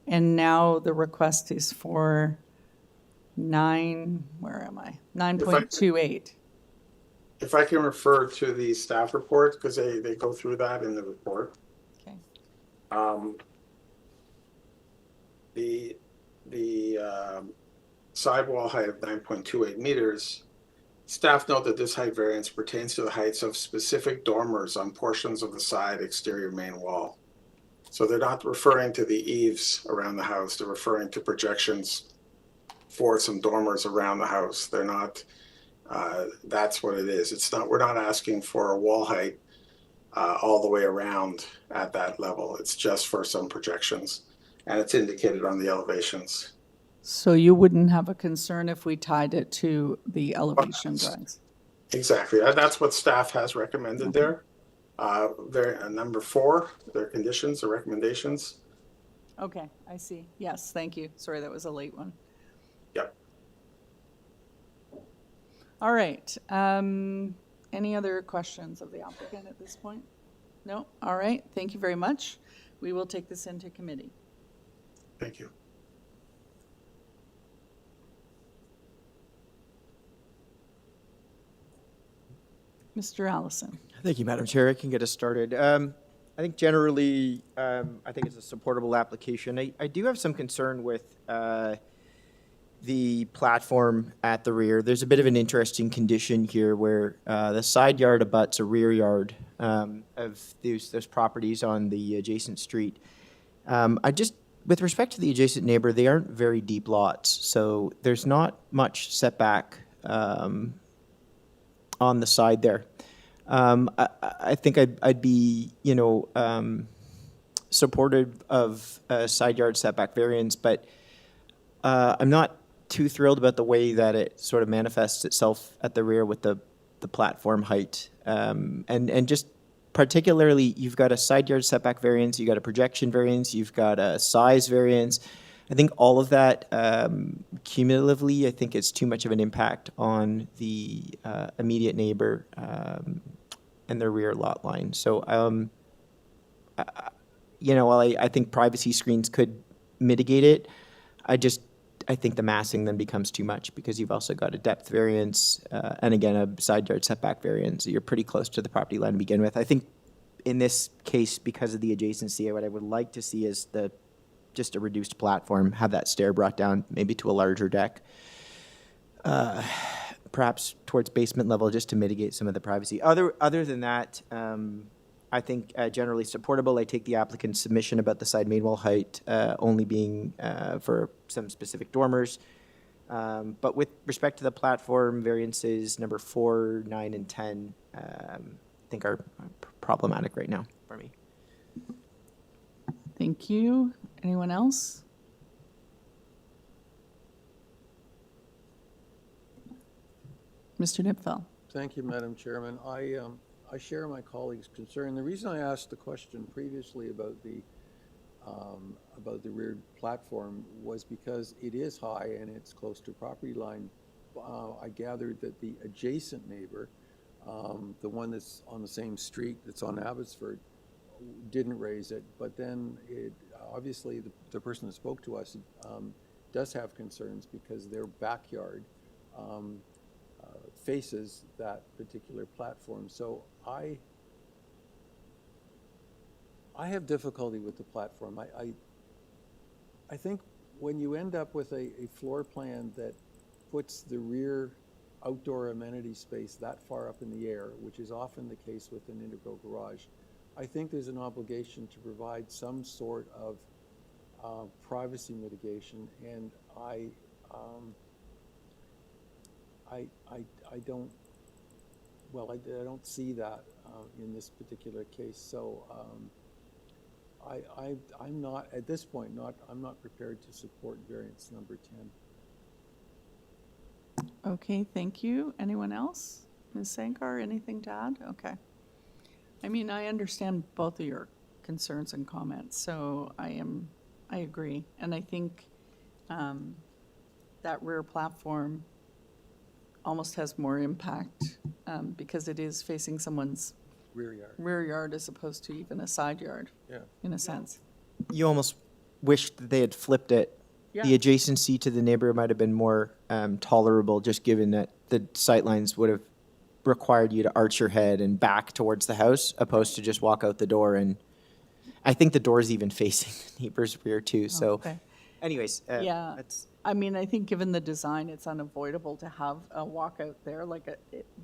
and now the request is for 9.28. If I can refer to the staff report, because they go through that in the report. Okay. The sidewall height of 9.28 meters, staff note that this height variance pertains to the heights of specific dormers on portions of the side exterior main wall. So they're not referring to the eaves around the house, they're referring to projections for some dormers around the house. They're not, that's what it is. We're not asking for a wall height all the way around at that level. It's just for some projections, and it's indicated on the elevations. So you wouldn't have a concern if we tied it to the elevation drawings? Exactly. That's what staff has recommended there. Number 4, their conditions or recommendations. Okay, I see. Yes, thank you. Sorry, that was a late one. Yep. All right. Any other questions of the applicant at this point? No? All right. Thank you very much. We will take this into committee. Thank you. Mr. Allison. Thank you, Madam Chair. I can get us started. I think generally, I think it's a supportable application. I do have some concern with the platform at the rear. There's a bit of an interesting condition here where the side yard abuts a rear yard of those properties on the adjacent street. With respect to the adjacent neighbor, they aren't very deep lots, so there's not much setback on the side there. I think I'd be, supportive of a side yard setback variance, but I'm not too thrilled about the way that it sort of manifests itself at the rear with the platform height. And just particularly, you've got a side yard setback variance, you've got a projection variance, you've got a size variance. I think all of that cumulatively, I think it's too much of an impact on the immediate neighbor and their rear lot line. So, while I think privacy screens could mitigate it, I think the massing then becomes too much because you've also got a depth variance and again, a side yard setback variance. You're pretty close to the property line to begin with. I think in this case, because of the adjacency, what I would like to see is just a reduced platform, have that stair brought down maybe to a larger deck, perhaps towards basement level, just to mitigate some of the privacy. Other than that, I think generally supportable. I take the applicant's submission about the side main wall height only being for some specific dormers. But with respect to the platform, variances number 4, 9, and 10, I think are problematic right now for me. Thank you. Anyone else? Mr. Nipfel. Thank you, Madam Chairman. I share my colleague's concern. The reason I asked the question previously about the rear platform was because it is high and it's close to property line. I gathered that the adjacent neighbor, the one that's on the same street that's on Abbotsford, didn't raise it, but then obviously the person that spoke to us does have concerns because their backyard faces that particular platform. So I have difficulty with the platform. I think when you end up with a floor plan that puts the rear outdoor amenity space that far up in the air, which is often the case with an integral garage, I think there's an obligation to provide some sort of privacy mitigation, and I don't see that in this particular case. So I'm not at this point. I'm not prepared to support variance number 10. Okay, thank you. Anyone else? Ms. Sankar, anything to add? Okay. I mean, I understand both of your concerns and comments, so I agree. And I think that rear platform almost has more impact because it is facing someone's rear yard as opposed to even a side yard, in a sense. You almost wish that they had flipped it. Yeah. The adjacency to the neighbor might have been more tolerable, just given that the sightlines would have required you to arch your head and back towards the house, opposed to just walk out the door. And I think the door's even facing the neighbor's rear too. So, Okay. anyways, Yeah. that's I mean, I think given the design, it's unavoidable to have a walkout there. Like,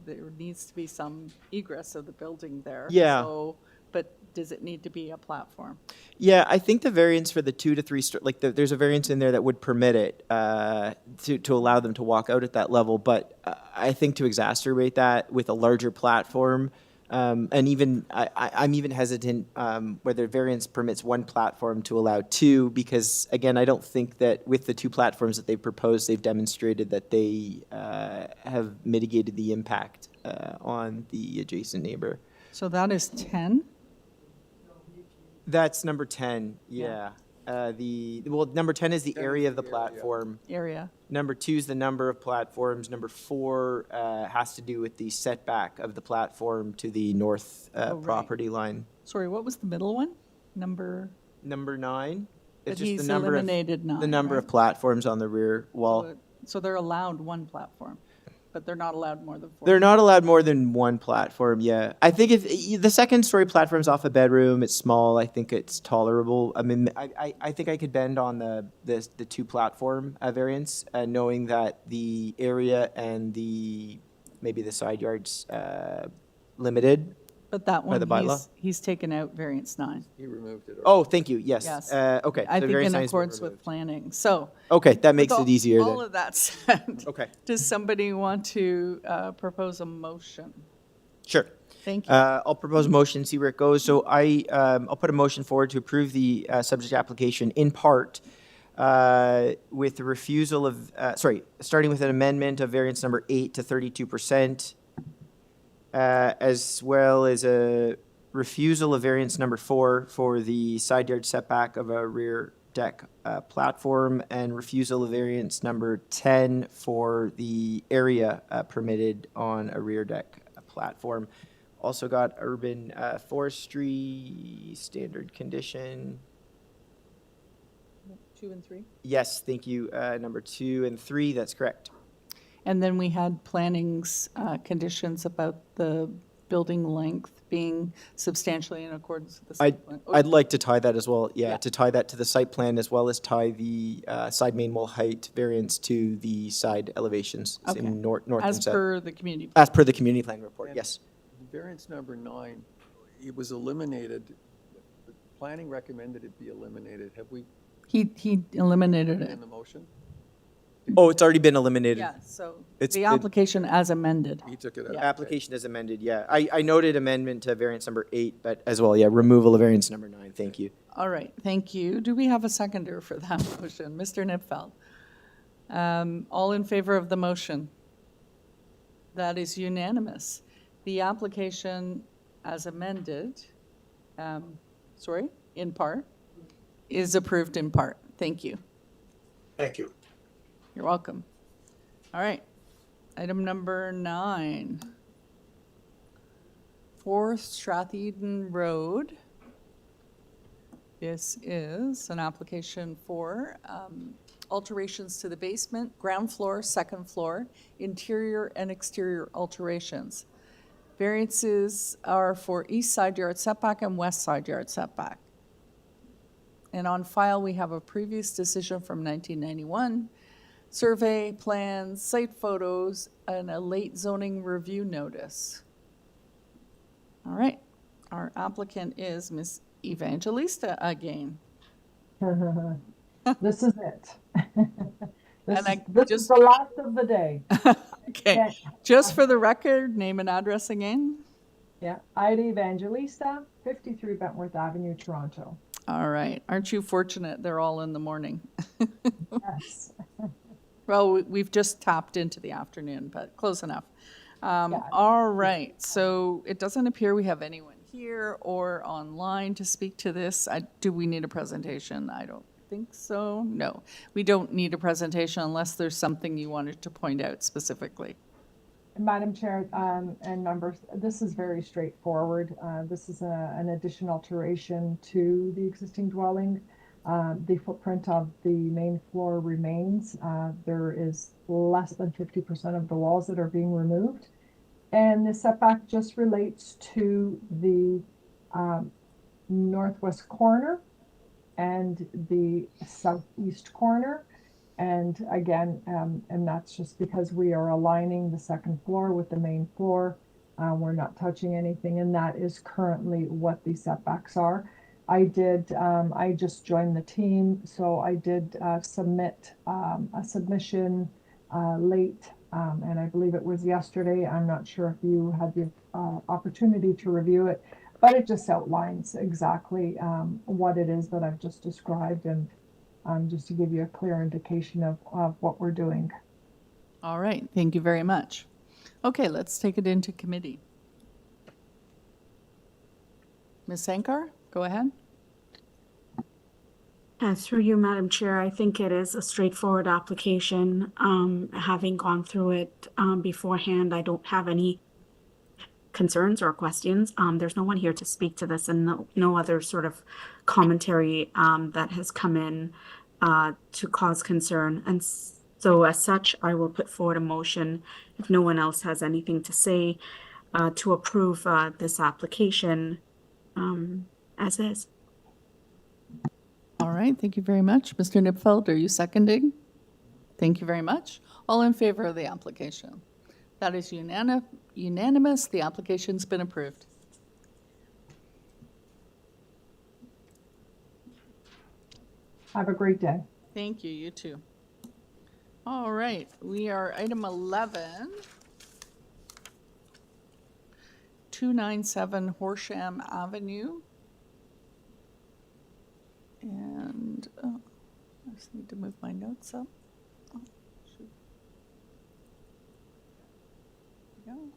there needs to be some egress of the building there. Yeah. So, but does it need to be a platform? Yeah, I think the variance for the 2 to 3 there's a variance in there that would permit it to allow them to walk out at that level. But I think to exacerbate that with a larger platform, and even I'm even hesitant whether variance permits 1 platform to allow 2, because again, I don't think that with the 2 platforms that they've proposed, they've demonstrated that they have mitigated the impact on the adjacent neighbor. So that is 10? That's number 10, yeah. Number 10 is the area of the platform. Area. Number 2 is the number of platforms. Number 4 has to do with the setback of the platform to the north right. property line. Sorry, what was the middle one? Number 9. But It's just he's the number eliminated of 9, the number right? of platforms on the rear wall. So they're allowed 1 platform, but they're not allowed more than 4. They're not allowed more than 1 platform, yeah. I think if the second story platform's off a bedroom, it's small, I think it's tolerable. I mean, I think I could bend on the 2 platform variance, knowing that the area and maybe the side yards limited. But that by the one, bylaw. he's taken out variance 9. He removed it. Oh, thank you, yes. Yes. Okay. I so think variance in 9 has been accordance with removed. planning. So. Okay, that makes with it easier all then. of that said. Okay. Does somebody want to propose a motion? Sure. Thank you. I'll propose a motion, see where it goes. So I'll put a motion forward to approve the subject application in part with the refusal of, starting with an amendment of variance number 8 to 32%, as well as a refusal of variance number 4 for the side yard setback of a rear deck platform, and refusal of variance number 10 for the area permitted on a rear deck platform. Also got urban forestry standard condition. 2 and 3? Yes, thank you. Number 2 and 3, that's correct. And then we had planning's conditions about the building length being substantially in accordance with the site plan. I'd like to tie that as well, Yeah. to tie that to the site plan as well as tie the side main wall height variance to the side elevations Okay. in north and As south. per the community. As per the community plan report, yes. Variance number 9, it was eliminated. The planning recommended it be eliminated. Have we He eliminated it. in the motion? Oh, it's already been eliminated. Yeah, so It's- the it- application as amended. He took it out. Application is amended, yeah. I noted amendment to variance number 8, but as well, yeah, removal of variance number 9, thank you. All right, thank you. Do we have a seconder for that motion? Mr. Nipfeld? All in favor of the motion? That is unanimous. The application as amended, in part, is approved in part. Thank you. Thank you. You're welcome. All right, item number 9. 4 Stratheden Road. This is an application for alterations to the basement, ground floor, second floor, interior and exterior alterations. Variances are for east side yard setback and west side yard setback. And on file, we have a previous decision from 1991, survey, plans, site photos, and a late zoning review notice. All right, our applicant is Ms. Evangelista again. This is it. This And I is the last of the day. Okay, just for the record, name and address again. Yeah, Ida Evangelista, 53 Bentworth Avenue, Toronto. All right, aren't you fortunate they're all in the morning? Yes. Well, we've just tapped into the afternoon, but close enough. All right, so it doesn't appear we have anyone here or online to speak to this. Do we need a presentation? I don't think so. No, we don't need a presentation unless there's something you wanted to point out specifically. Madam Chair and members, this is very straightforward. This is an addition alteration to the existing dwelling. The footprint of the main floor remains. There is less than 50% of the walls that are being removed. And the setback just relates to the northwest corner and the southeast corner. And again, and that's just because we are aligning the second floor with the main floor. We're not touching anything, and that is currently what the setbacks are. I just joined the team, so I did submit a submission late, and I believe it was yesterday. I'm not sure if you had the opportunity to review it, but it just outlines exactly what it is that I've just described, and just to give you a clear indication of what we're doing. All right, thank you very much. Okay, let's take it into committee. Ms. Sankar, go ahead. Through you, Madam Chair, I think it is a straightforward application. Having gone through it beforehand, I don't have any concerns or questions. There's no one here to speak to this, and no other sort of commentary that has come in to cause concern. And so as such, I will put forward a motion, if no one else has anything to say, to approve this application as is. All right, thank you very much. Mr. Nipfeld, are you seconding? Thank you very much. All in favor of the application? That is unanimous. The application's been approved. Have a great day. Thank you, you too. All right, we are item 11. 297 Horsham Avenue. And, I just need to move my notes up. Oh, shoot. There we go.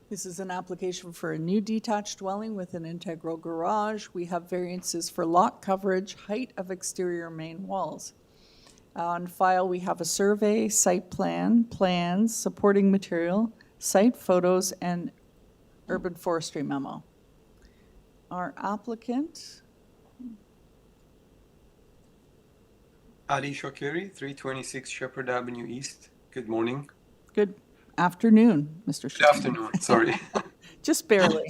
This is an application for a new detached dwelling with an integral garage. We have variances for lot coverage, height of exterior main walls. On file, we have a survey, site plan, plans, supporting material, site photos, and urban forestry memo. Our applicant Ali Shokeri, 326 Shepherd Avenue East. Good morning. Good afternoon, Mr. Good Shapiro. afternoon, sorry. Just barely.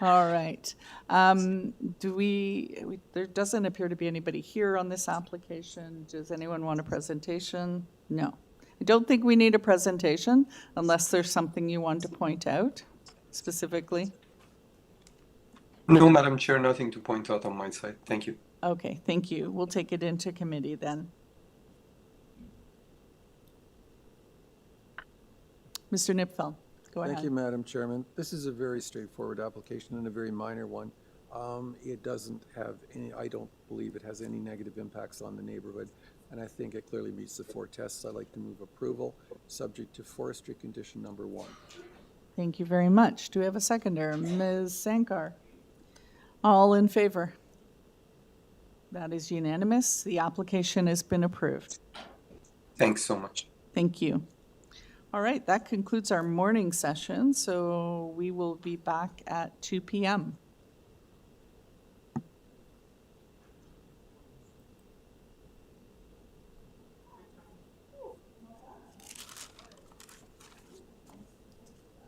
All right. There doesn't appear to be anybody here on this application. Does anyone want a presentation? No. I don't think we need a presentation unless there's something you want to point out specifically. No, Madam Chair, nothing to point out on my side. Thank you. Okay, thank you. We'll take it into committee then. Mr. Nipfel, go ahead. Thank you, Madam Chairman. This is a very straightforward application and a very minor one. It doesn't have any, I don't believe it has any negative impacts on the neighborhood, and I think it clearly meets the 4 tests. I'd like to move approval, subject to forestry condition number 1. Thank you very much. Do we have a seconder? Ms. Sankar? All in favor? That is unanimous. The application has been approved. Thanks so much. Thank you. All right, that concludes our morning session, so we will be back at 2 p.m.